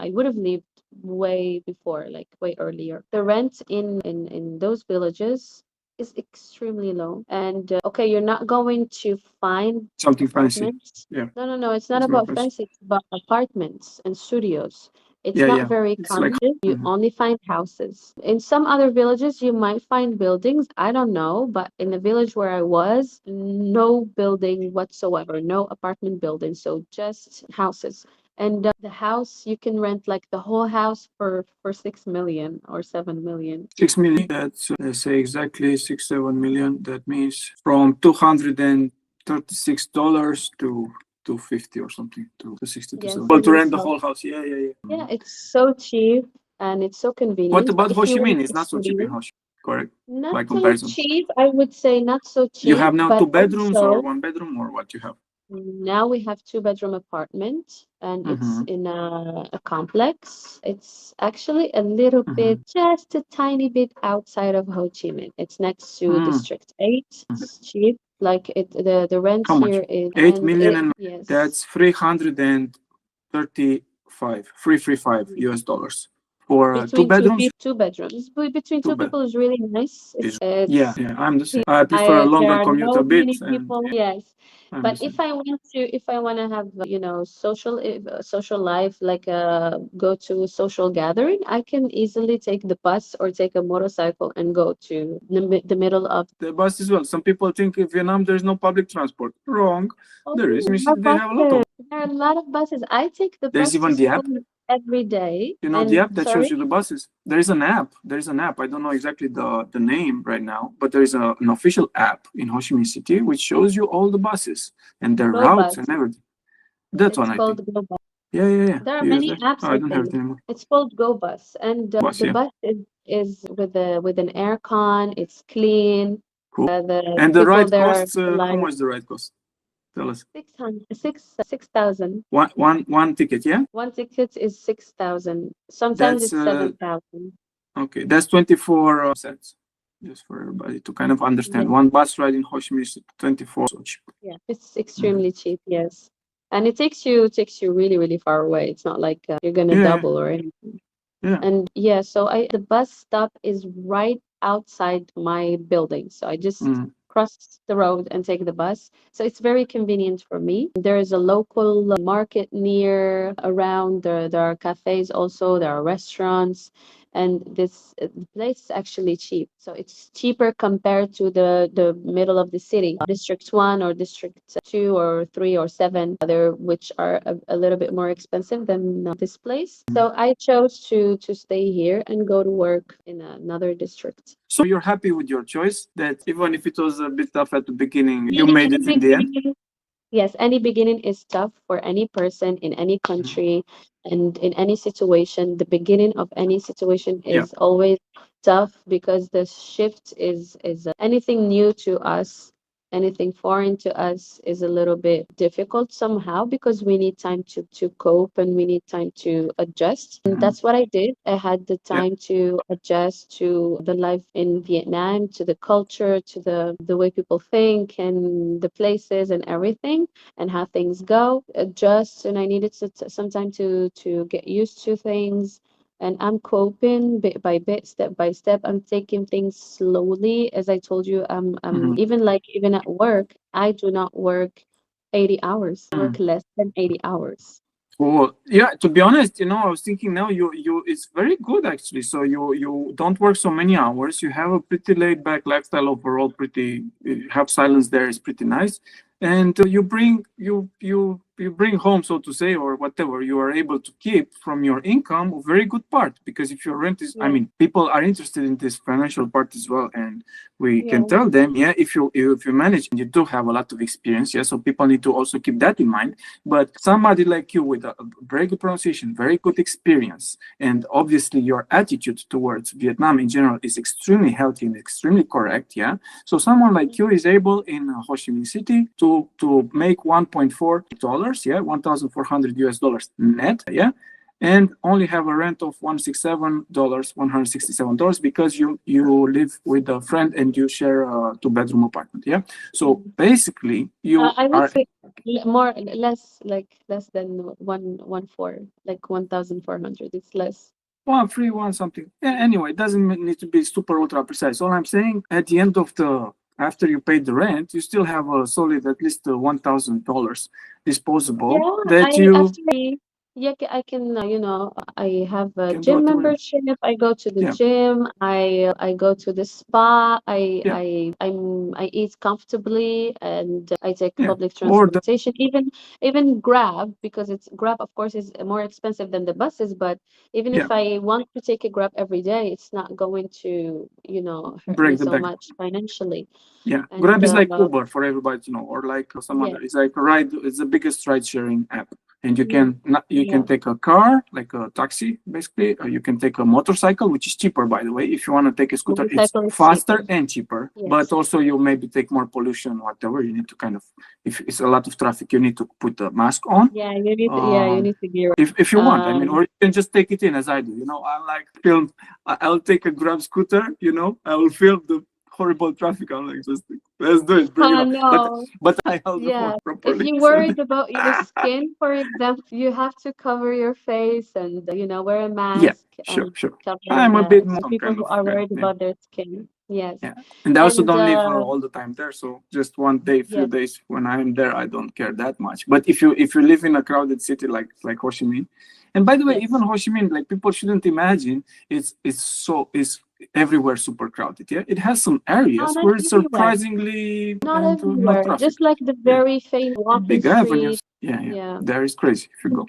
I would have left way before, like way earlier. The rent in those villages is extremely low. And okay, you're not going to find Something fancy. apartments. Yeah, No, no, no, it's not it's not about fancy. fancy, it's about apartments and studios. It's Yeah, not yeah. very It's like. common. You Mhm. only find houses. In some other villages, you might find buildings. I don't know, but in the village where I was, no building whatsoever, no apartment building, so just houses. And the house you can rent like the whole house for 6 million or 7 million. 6 million. That's let's say exactly 6-7 million. That means from $236 to 250 or something to 60 to Yes, 70. Well, and to you rent the have whole house. Yeah, yeah, yeah. yeah, Mhm. it's so cheap and it's so What convenient. But about if Ho you Chi want Minh? It's a not so cheap in studio, Ho Chi Minh, correct? not By so comparison. cheap, I would say not so You cheap, have now but 2 bedrooms or also 1 bedroom or what you have? now we have two-bedroom apartment and it's Mm-hmm. in a complex. It's actually a little Mm-hmm. bit, just a tiny bit outside of Ho Chi Minh. It's next to Mm. District 8. It's cheap. Like the rent How much? here is, Eight and million it, and yes. that's 335 US dollars for two Between bedrooms. 2 bedrooms. Between Two two bed people is really nice. is Yeah, It's yeah. I'm the same. I prefer a there longer are commute a no bit, many and people. yeah, Yes, I'm the but same. if I want to have social life, like go to a social gathering, I can easily take the bus or take a motorcycle and go to the middle of. The bus as well. Some people think in Vietnam there's no public transport. Wrong. Oh, There is. no, In there are City they have a lot of. buses. There are a lot of buses. I take the There's bus to even the school app. every day. You know the And app that shows sorry, you the buses. There is an app. There is an app. I don't know exactly the name right now, but there is an official app in Ho Chi Minh City which shows you all the buses and their Go routes Bus. and everything. That one, It's I think. called Go Bus. Yeah, yeah, yeah. There are You use many that? apps, Oh, I I don't have it think. anymore. It's called Go Bus, and Bus, the yeah. bus is with an air con. It's clean. Cool. The And the people ride there are costs, how polite. much the ride cost? Tell us. 6,000. One ticket, yeah? One ticket is 6,000. Sometimes That's, it's 7,000. okay, that's 24 cents. Just for everybody to kind of understand. Yeah, One bus ride in Ho Chi Minh is 24. So cheap. yeah, it's Mhm. extremely cheap. Yes, and it takes you really really far away. It's not like you're gonna Yeah, double or anything. yeah. And yeah, so I the bus stop is right outside my building. So I just Mm. cross the road and take the bus. So it's very convenient for me. There is a local market near around. There are cafes also, there are restaurants. And this the place is actually cheap. So it's cheaper compared to the middle of the city, District 1 or District 2 or 3 or 7, other which are a little bit more expensive than this place. So I chose to stay here and go to work in another district. So you're happy with your choice that even if it was a bit tough at the beginning, you Any made any it in the end? beginning, yes, any beginning is tough for any person in any Mhm. country and in any situation. The beginning of any situation Yeah. is always tough because the shift is anything new to us, anything foreign to us is a little bit difficult somehow because we need time to cope and we need time to adjust. And Mhm. that's what I did. I had the Yeah. time to adjust to the life in Vietnam, to the culture, to the way people think and the places and everything and how things go. Adjust, and I needed some time to get used to things. And I'm coping bit by bit, step by step. I'm taking things slowly. As I told you, I'm Mhm. even at work, I do not work 80 hours. I Mm. work less than 80 hours. Cool. Yeah, to be honest, I was thinking now you it's very good actually. So you don't work so many hours. You have a pretty laid back lifestyle overall. Pretty have silence there is pretty nice, and you bring home, so to say, or whatever you are able to keep from your income a very good part. Because if your rent is, I Yeah, mean, people are interested in this financial part as well, and we can yeah, tell them, yeah, if you manage, and you do have a lot of experience, yeah. So people need to also keep that in mind. But somebody like you with a very good pronunciation, very good experience, and obviously your attitude towards Vietnam in general is extremely healthy and extremely correct, yeah. So someone like you is able in Ho Chi Minh City to make $1.4, yeah, $1,400 net, yeah, and only have a rent of $167, because you live with a friend and you share a two-bedroom apartment, yeah. So basically, you I would are say more less, like less than one four, like 1,400. It's less. one free one something. Yeah, anyway, it doesn't need to be super ultra precise. All I'm saying, at the end of the after you pay the rent, you still have a solid at least $1,000 disposable Yeah, that I you after yeah, I can I have a can do gym whatever you want. membership. I go to the Yeah, gym. I go to the spa. yeah, I eat comfortably, and I take yeah. public Or the transportation. Even Grab, because it's Grab, of course, is more expensive than the buses. But even yeah, if I want to take a Grab every day, it's not going to hurt me break the so bank. much financially. Yeah, And Grab is like Uber for everybody to know, or like some yeah, other. It's like a ride. It's the biggest ride sharing app, and you yeah, can not, you can yeah, take a car, like a taxi, basically. Or you can take a motorcycle, which is cheaper, by the way. If you want to take a scooter, it's motorcycle is cheaper. faster and cheaper, but Yes. also you maybe take more pollution, whatever. You need to kind of, if it's a lot of traffic, you need to put the mask on. Yeah, you need to gear up. If you want, I mean, Um, or you can just take it in as I do. I like film. I'll take a Grab scooter. I will film the horrible traffic. I'm like, just let's do it, bring it on. But no, but I held the phone yeah. If properly. you're So worried about your skin, for example, you have to cover your face and wear a yeah, mask sure, and sure. cover I'm a bit so more people kind who of are guy. worried Yeah, about their skin. Yes. yeah. And I also And don't live all the time there. So just one day, few yes, days when I'm there, I don't care that much. But if you live in a crowded city like Ho Chi Minh, and by the way, even yes. Ho Chi Minh, like people shouldn't imagine it's everywhere super crowded. Yeah, it has some No, areas not where it's everywhere. surprisingly Not and not everywhere. traffic. Just like the Yeah, very famous walking big street. avenues. Yeah, yeah. Yeah. There is crazy if you go.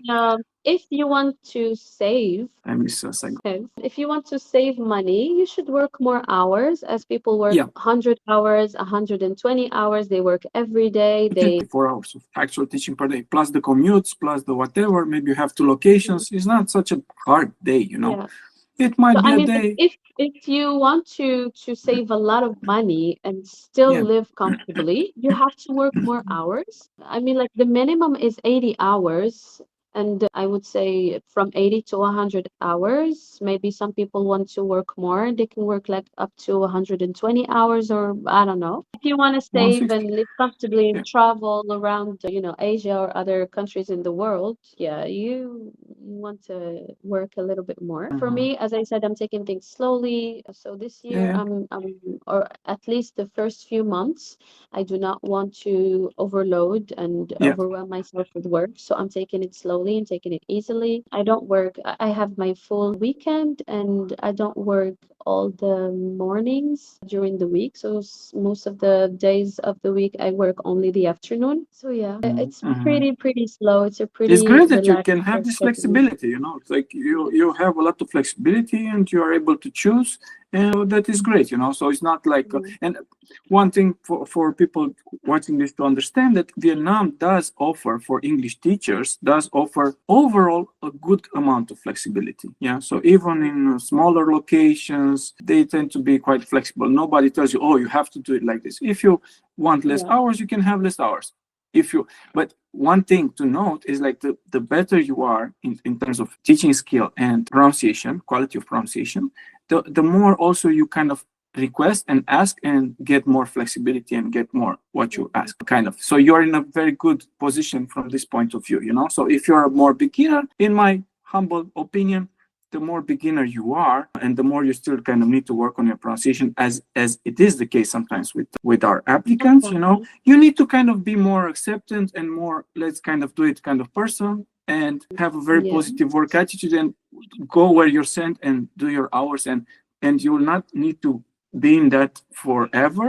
If you want to save, I miss Saigon. yes. If you want to save money, you should work more hours, as people work Yeah, 100 hours, 120 hours. They work every day. you can They, 4 hours of actual teaching per day, plus the commutes, plus the whatever. Maybe you have two locations. It's not such a hard day. yeah. It So might be I a mean, day. if you want to save a lot of money and still Yeah, live comfortably, you have to work more hours. I mean, like the minimum is 80 hours, and I would say from 80 to 100 hours. Maybe some people want to work more. They can work like up to 120 hours, or I don't know. If you want to save 150. and live comfortably and Yeah. travel around, Asia or other countries in the world, yeah, you want to work a little bit more. For Mhm. me, as I said, I'm taking things slowly. So this Yeah, year, yeah, or at least the first few months, I do not want to overload and yeah. overwhelm myself with work. So I'm taking it slowly and taking it easily. I don't work, I have my full weekend, and I don't work all the mornings during the week. So most of the days of the week, I work only the afternoon. So yeah, it's Mhm. pretty slow. It's a It's pretty great that you relaxed can have this schedule. flexibility. It's like you Yes. you have a lot of flexibility and you are able to choose, and that is great. So it's not like Mhm. and one thing for people watching this to understand, that Vietnam does offer, for English teachers, does offer overall a good amount of flexibility. Yeah, so even in smaller locations, they tend to be quite flexible. Nobody tells you, oh, you have to do it like this. If you want less Yeah. hours, you can have less hours. If you But one thing to note is, like, the better you are in terms of teaching skill and pronunciation, quality of pronunciation, the more also you kind of request and ask and get more flexibility and get more what you Mhm. ask, kind of. So you're in a very good position from this point of view. So if you're a more beginner, in my humble opinion, the more beginner you are, and the more you still kind of need to work on your pronunciation, as it is the case sometimes with our applicants. Okay. You need to kind of be more acceptant and more, let's kind of do it kind of person, and have a very Yeah. positive work attitude, and go where you're sent and do your hours, and you will not need to be in that forever.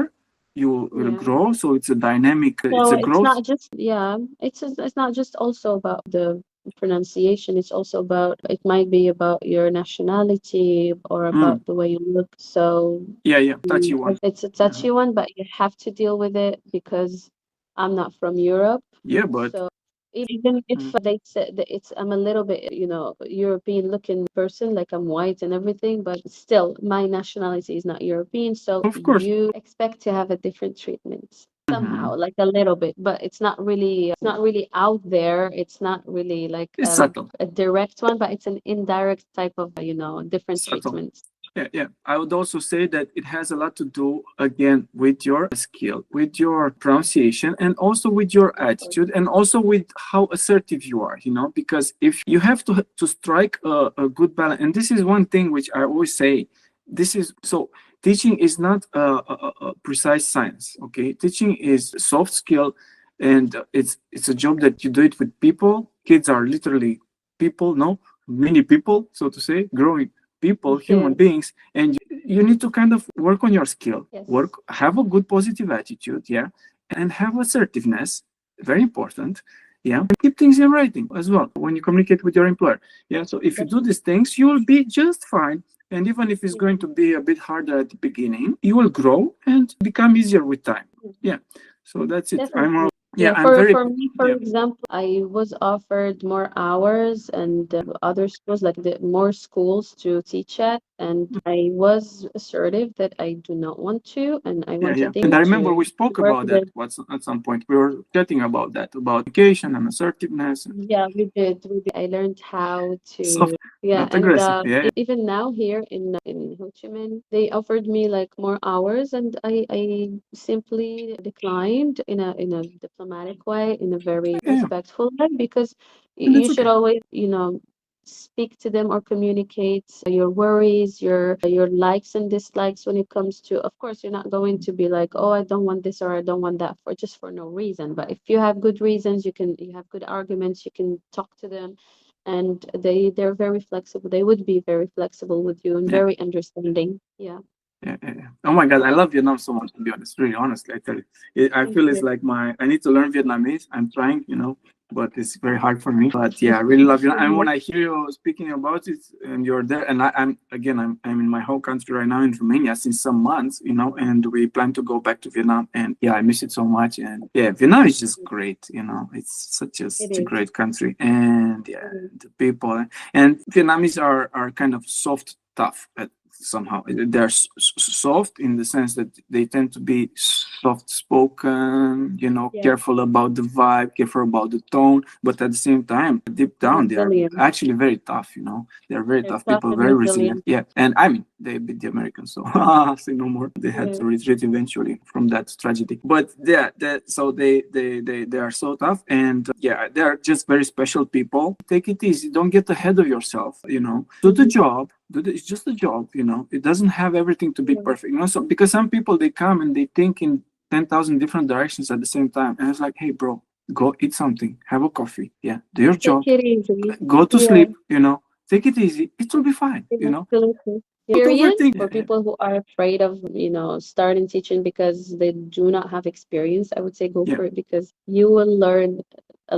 You will Yeah. grow, so it's a dynamic, it's So a it's growth. not just, yeah, it's not just also about the pronunciation. It's also about, it might be about your nationality or Mm, about the way you look. So yeah, yeah, touchy one. it's a Mhm. touchy one, but you have to deal with it because I'm not from Europe. Yeah, but So even if mm, they said that I'm a little bit, European looking person, like I'm white and everything, but still my nationality is not European, so of course. you expect to have a different treatment. somehow, like a little bit, but it's not really out there. It's not really like It's subtle. a direct one, but it's an indirect type of, different Subtle. treatments. Yeah, yeah. I would also say that it has a lot to do again with your skill, with your pronunciation, and also with your Of course. attitude, and also with how assertive you are. Because if you have to strike a good balance, and this is one thing which I always say, this is so. Teaching is not a precise science. Okay, teaching is soft skill, and it's a job that you do it with people. Kids are literally people, no, many people, so to say, growing people, human Yeah. beings, and you need to kind of work on your skill, Yes. have a good positive attitude, yeah, and have assertiveness, very important, yeah, and keep things in writing as well when you communicate with your employer, yeah. So if you do Definitely. these things, you will be just fine. And even if it's Yeah. going to be a bit harder at the beginning, you will grow and become easier with time. Yeah. So that's it. Definitely. Yeah, Yeah, I'm very, for me, for yeah, example, I was offered more hours and other schools, like more schools to teach at, and I was assertive that I do not want to, and I yeah, wanted yeah. And I remember to we spoke work about that with. at some point. We were chatting about that, about education and assertiveness and Yeah, we did. We did. I learned how to, soft, yeah, not and aggressive. Yeah, even now here in Ho Chi Minh, they offered me like more hours, and I simply declined in a diplomatic way, in a very yeah, yeah. respectful way, because And you it's should okay. always, speak to them or communicate your worries, your likes and dislikes when it comes to, of course, you're not going to be like, oh, I don't want this or I don't want that for just for no reason. But if you have good reasons, you have good arguments, you can talk to them, and they're very flexible. They would be very flexible with you and Yeah. very understanding. Yeah. Yeah, yeah, yeah. Oh my God, I love Vietnam so much, to be honest. Really, honestly, I tell you. I Thank feel it's you. like I need to learn Vietnamese. I'm trying, but it's very hard for me. But yeah, I really love Vietnam. And when Mhm. I hear you speaking about it and you're there, and I'm in my home country right now in Romania since some months, and we plan to go back to Vietnam. And yeah, I miss it so much. And yeah, Vietnam is just great, it's It such a is. great country. And yeah, It is. the people. And Vietnamese are kind of soft, tough somehow they're soft in the sense that they tend to be soft spoken, Yeah. careful about the vibe, careful about the tone, but at the same time deep down they are Resilient. actually very tough. They're very They're tough tough people, and very resilient, resilient. yeah. And I mean, they beat the Americans, so say no more. They had Yeah. to retreat eventually from that tragedy, but yeah, so they are so tough. And yeah, they're just very special people. Take it easy, don't get ahead of yourself, do the Mhm. job. It's just a job. It doesn't have everything to be Yeah. perfect. So because some people, they come and they think in 10,000 different directions at the same time, and it's like, hey, bro, go eat something, have a coffee, yeah, do your Take job, it easy. go to Yeah. sleep. Take it easy. It will be fine. Yeah, absolutely. Don't Experience overthink. for Yeah, people who are afraid of, starting teaching because they do not have experience, I would say go yeah, for it because you will learn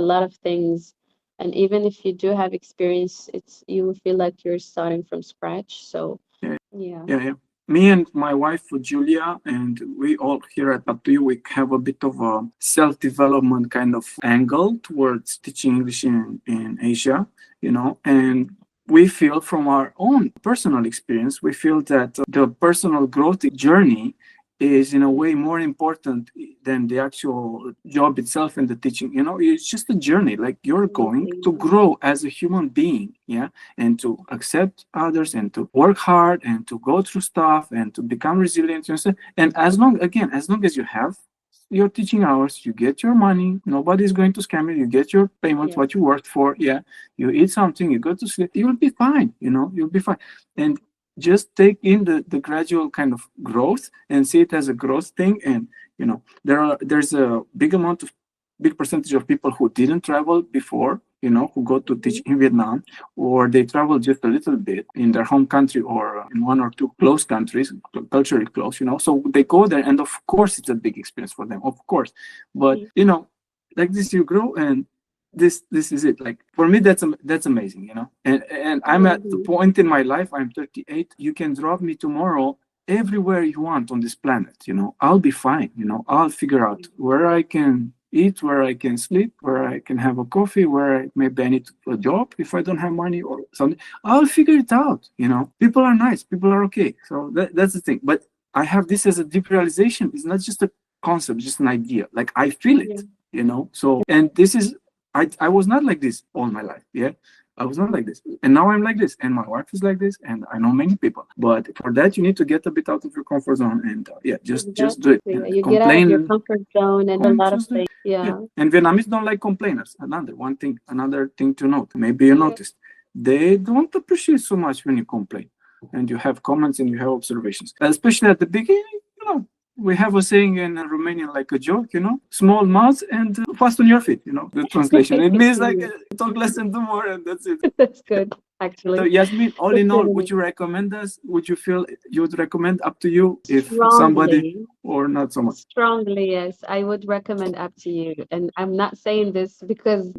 a lot of things. And even if you do have experience, you will feel like you're starting from scratch. So, yeah, yeah. yeah, yeah. Me and my wife Julia, and we all here at Up to You, we have a bit of a self-development kind of angle towards teaching English in Asia, and we feel from our own personal experience, we feel that the personal growth journey is in a way more important than the actual job itself and the teaching. It's just a journey. Like you're going Absolutely. to grow as a human being, yeah, and to accept others and to work hard and to go through stuff and to become resilient. And as long as you have your teaching hours, you get your money, nobody's going to scam you, you get your payment, Yes. what you worked for, yeah, you eat something, you go to sleep, you'll be fine, you'll be fine. And just take in the gradual kind of growth and see it as a growth thing. And there's a big percentage of people who didn't travel before, who go to teach Mhm. in Vietnam, or they travel just a little bit in their home country or in one or two close countries, culturally close, so they go there, and of course it's a big experience for them, of course. But Mhm. like this, you grow, and this is it. Like for me, that's amazing, and I I'm at the agree. point in my life, I'm 38. You can drop me tomorrow everywhere you want on this planet, I'll be fine, I'll figure out where I can eat, where I can sleep, where I can have a coffee, maybe I need a job if I don't have money or something. I'll figure it out, People are nice, people are okay. So that's the thing. But I have this as a deep realization. It's not just a concept, just an idea. Like I feel Yeah. it, you know. So, and this is, I was not like this all my life. Yeah. I was not like this. And now I'm like this. And my wife is like this. And I know many people. But for that, you need to get a bit out of your comfort zone. And yeah, just do Exactly. it. Yeah, And you get out of your complain. comfort zone and a lot of Just do it. things. Yeah. Yeah. And Vietnamese don't like complainers. Another thing to note. Maybe you noticed. They don't appreciate so much when you complain and you have comments and you have observations. Especially at the beginning, you know, we have a saying in Romanian like a joke, you know, small mouths and fast on your feet, you know, the translation. It means like Yeah. talk less and do more, and that's it. That's good, So actually. Yasmin, all That's in all, really would nice. you recommend us? Would you feel you would recommend up to you if somebody Strongly. or not so much? Strongly, yes. I would recommend Up to You. And I'm not saying this because,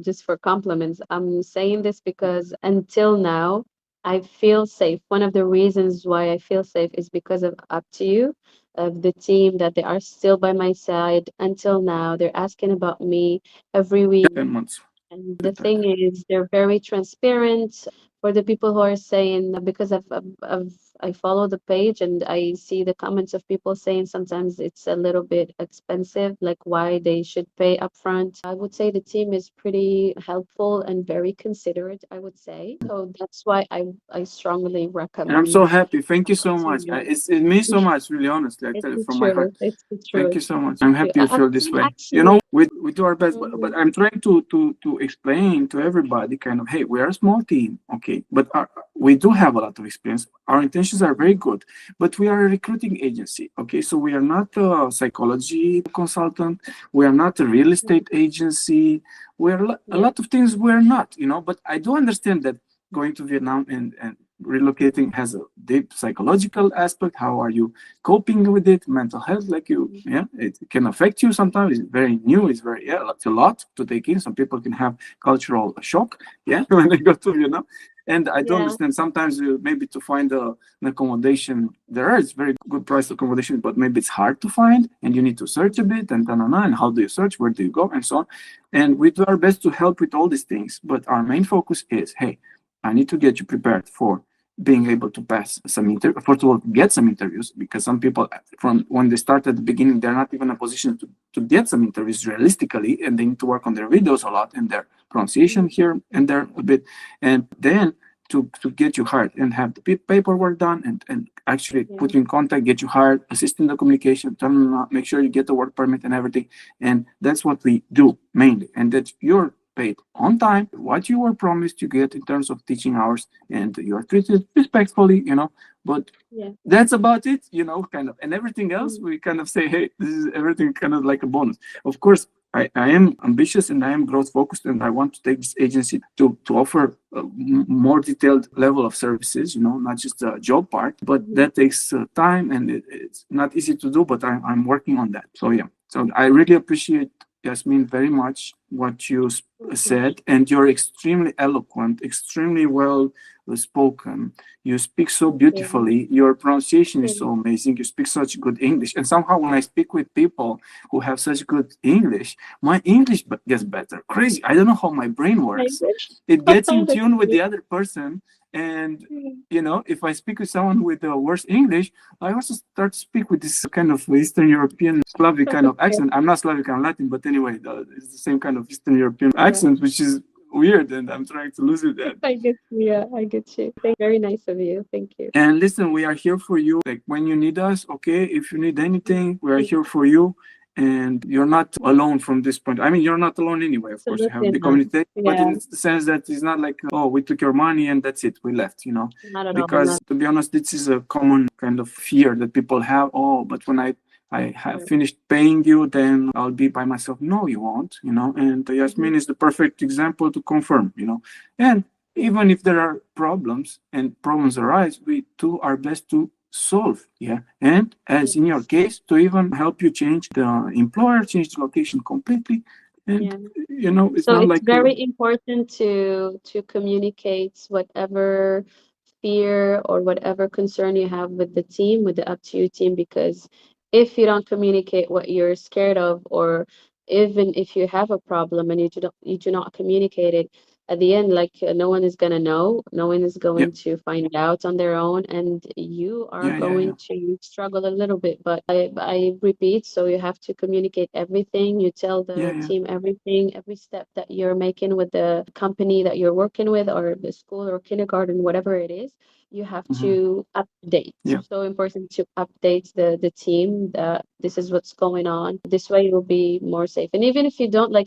just for compliments. I'm saying this because until now, I feel safe. One of the reasons why I feel safe is because of Up to You, of the team that they are still by my side until now. They're asking about me every week. 10 months. And the thing is, they're very transparent for the people who are saying because I follow the page and I see the comments of people saying sometimes it's a little bit expensive, like why they should pay upfront. I would say the team is pretty helpful and very considerate, I would say. So that's why I strongly And I'm so recommend happy. Thank you Up so to much. You. It means so much, really, honestly. I It's tell you the from my heart. truth. It's the Thank you truth. so much. I'm Thank you. happy you Up feel to this You, way. You know, actually. we do our best, but Mhm. I'm trying to explain to everybody kind of, hey, we are a small team, okay, but we do have a lot of experience. Our intentions are very good, but we are a recruiting agency, okay? So we are not a psychology consultant. We are not a real estate agency. We're a Yeah. lot of things we're not, you know, but I do understand that going to Vietnam and relocating has a deep psychological aspect. How are you coping with it? Mental health, like you, yeah, it can affect you sometimes. It's very new. It's very, yeah, it's a lot to take in. Some people can have cultural shock, yeah, when they go to Vietnam. And I do Yeah. understand sometimes maybe to find an accommodation, there is very good price accommodation, but maybe it's hard to find and you need to search a bit and and how do you search, where do you go, and so on. And we do our best to help with all these things. But our main focus is, hey, I need to get you prepared for being able to pass some interview. First of all, get some interviews, because some people from when they start at the beginning, they're not even in a position to get some interviews realistically, and they need to work on their videos a lot and their pronunciation Mhm. here and there a bit, and then to get you hired and have the paperwork done and actually Yeah. put you in contact, get you hired, assist in the communication, make sure you get the work permit and everything. And that's what we do mainly, and that you're paid on time, what you were promised you get in terms of teaching hours, and you are treated respectfully, you know. But Yeah. that's about it, you know, kind of. And everything else, Mm. we kind of say, hey, this is everything kind of like a bonus. Of course, I am ambitious and I am growth focused, and I want to take this agency to offer a more detailed level of services, you know, not just the job part, but Mhm. that takes time, and it's not easy to do, but I'm working on that. So, yeah. So I really appreciate, Yasmin, very much what you Thank you. said, and you're extremely eloquent, extremely well spoken. You speak so Thank you. beautifully. Your pronunciation is Thank so amazing. You speak such good English. And somehow, when I speak with people who have such good English, my English gets better. Crazy. I don't know how my brain works. you. It gets in That's tune with cute. the other person. And, Mm. you know, if I speak with someone with the worse English, I also start to speak with this kind of Eastern European Slavic kind of Okay. accent. I'm not Slavic, I'm Latin, but anyway, it's the same kind of Eastern European Yeah. accent, which is weird, and I'm trying to lose it. I get you. Yeah, I get you. Very nice of you. Thank you. And listen, we are here for you. Like when you need us, okay? If you need Mm. anything, we are Mm. here for you. And you're not alone from this point. I mean, you're not alone anyway. Of course, you have Absolutely the not. community, but Yeah, in the sense that it's not like, oh, we took your money and that's it, we left, you know? not at all. Because Not to be honest, this is a common kind of fear that people have. Oh, but when I have sure. finished paying you, then I'll be by myself. No, you won't, you know? And Mhm. Yasmin is the perfect example to confirm, you know? And even if there are problems and problems arise, we do our best to solve. Yeah. And as in your Yes. case, to even help you change the employer, change the location completely. And, Yeah. you know, it's So not it's like, very important to communicate whatever fear or whatever concern you have with the team, with the Up to You team, because if you don't communicate what you're scared of, or even if you have a problem and you do not communicate it, at the end, like no one is gonna know, no one is Yeah. going to find out on their own, and you are Yeah. Yeah. Yeah. going to struggle a little bit. But I repeat, so you have to communicate everything. You tell Yeah. the Yeah. team everything, every step that you're making with the company that you're working with, or the school or kindergarten, whatever it is. You have Mm-hmm. to update. Yeah. So important to update the team that this is what's going on. This way you'll be more safe. And even if you don't like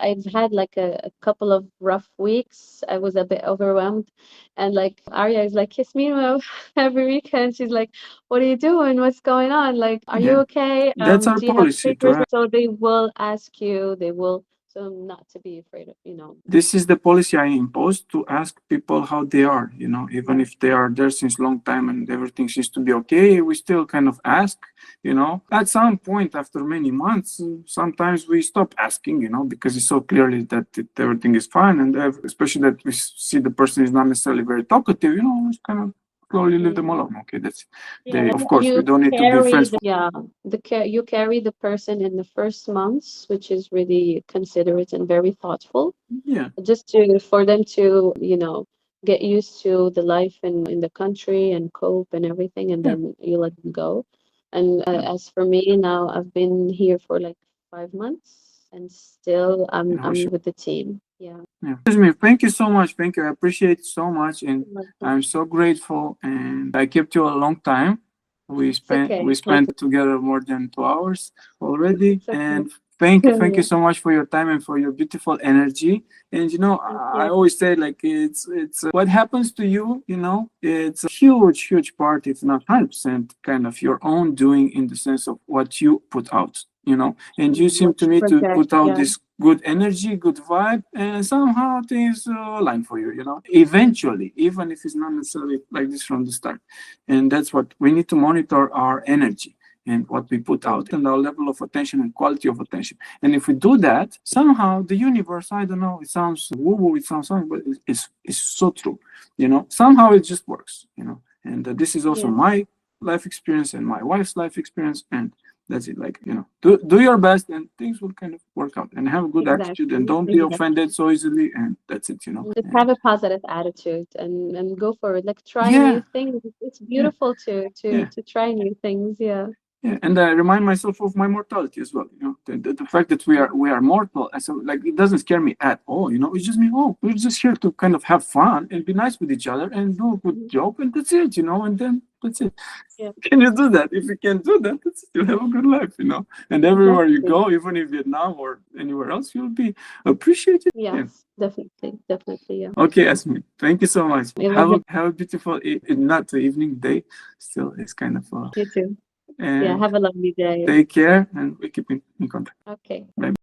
I've had like a couple of rough weeks. I was a bit overwhelmed. And like Arya is like, Yasmine, well, every weekend she's like, what are you doing? What's going on? Like, are you Yeah. okay? That's our Do you have policy to triggers? ask. So they will ask you, they will, so not to be afraid of, you know. This is the policy I impose to ask people how they are, even Yeah. if they are there since long time and everything seems to be okay, we still kind of ask, At some point after many months, sometimes we stop asking, because it's so clearly that everything is fine. And especially that we see the person is not necessarily very talkative, we kind of slowly leave them alone. Okay, that's Yeah, of and course, we you don't need to be carry friends. the yeah, you carry the person in the first months, which is really considerate and very thoughtful, Yeah, just to for them to, get used to the life in the country and cope and everything, and yeah, then you let them go. And yeah. as for me now, I've been here for like 5 months, and still I wish. I'm with the team. Yeah. Yeah. Yasmin, thank you so much. Thank you. I appreciate it so much, and You're welcome. I'm so grateful. And I kept you a long time. We It's spent okay. we spent together more than 2 hours already. It's okay. And thank you so much for your time and for your beautiful energy. And Thank I you. always say like it's what happens to you. It's a huge part, if not 100%, kind of your own doing in the sense of what you put out. And you seem What to you me to project. put out Yeah. this good energy, good vibe, and somehow things align for you, eventually, even if it's not necessarily like this from the start. And that's what we need to monitor our energy and what we put out and our level of attention and quality of attention. And if we do that, somehow the universe, I don't know, it sounds woo woo, it sounds something, but it's so true, somehow it just works, And this is also Yeah. my life experience and my wife's life experience. And that's it. Like, do your best and things will kind of work out, and have a good attitude and Exactly. don't be Exactly. offended so easily. And that's it, Just And have a positive attitude and go for it. Like try new yeah, things. It's yeah, beautiful to yeah. to try new things. Yeah. Yeah, and I remind myself of my mortality as well. The fact that we are mortal, and so like it doesn't scare me at all. It's just me. Oh, we're just here to kind of have fun and be nice with each other and do a good Mhm. job, and that's it. And then that's it. Yeah. Can you do that? If you can do that, that's it. You'll have a good life. And everywhere you Exactly. go, even if Vietnam or anywhere else, you'll be appreciated. Yeah. Yes. Definitely. Definitely. Yeah. Okay, Yasmin. Thank you so much. It was Have a beautiful not the evening day. Still, it's kind of you too. Yeah. and Have a lovely day. take care, and we keep in contact. Okay. Bye.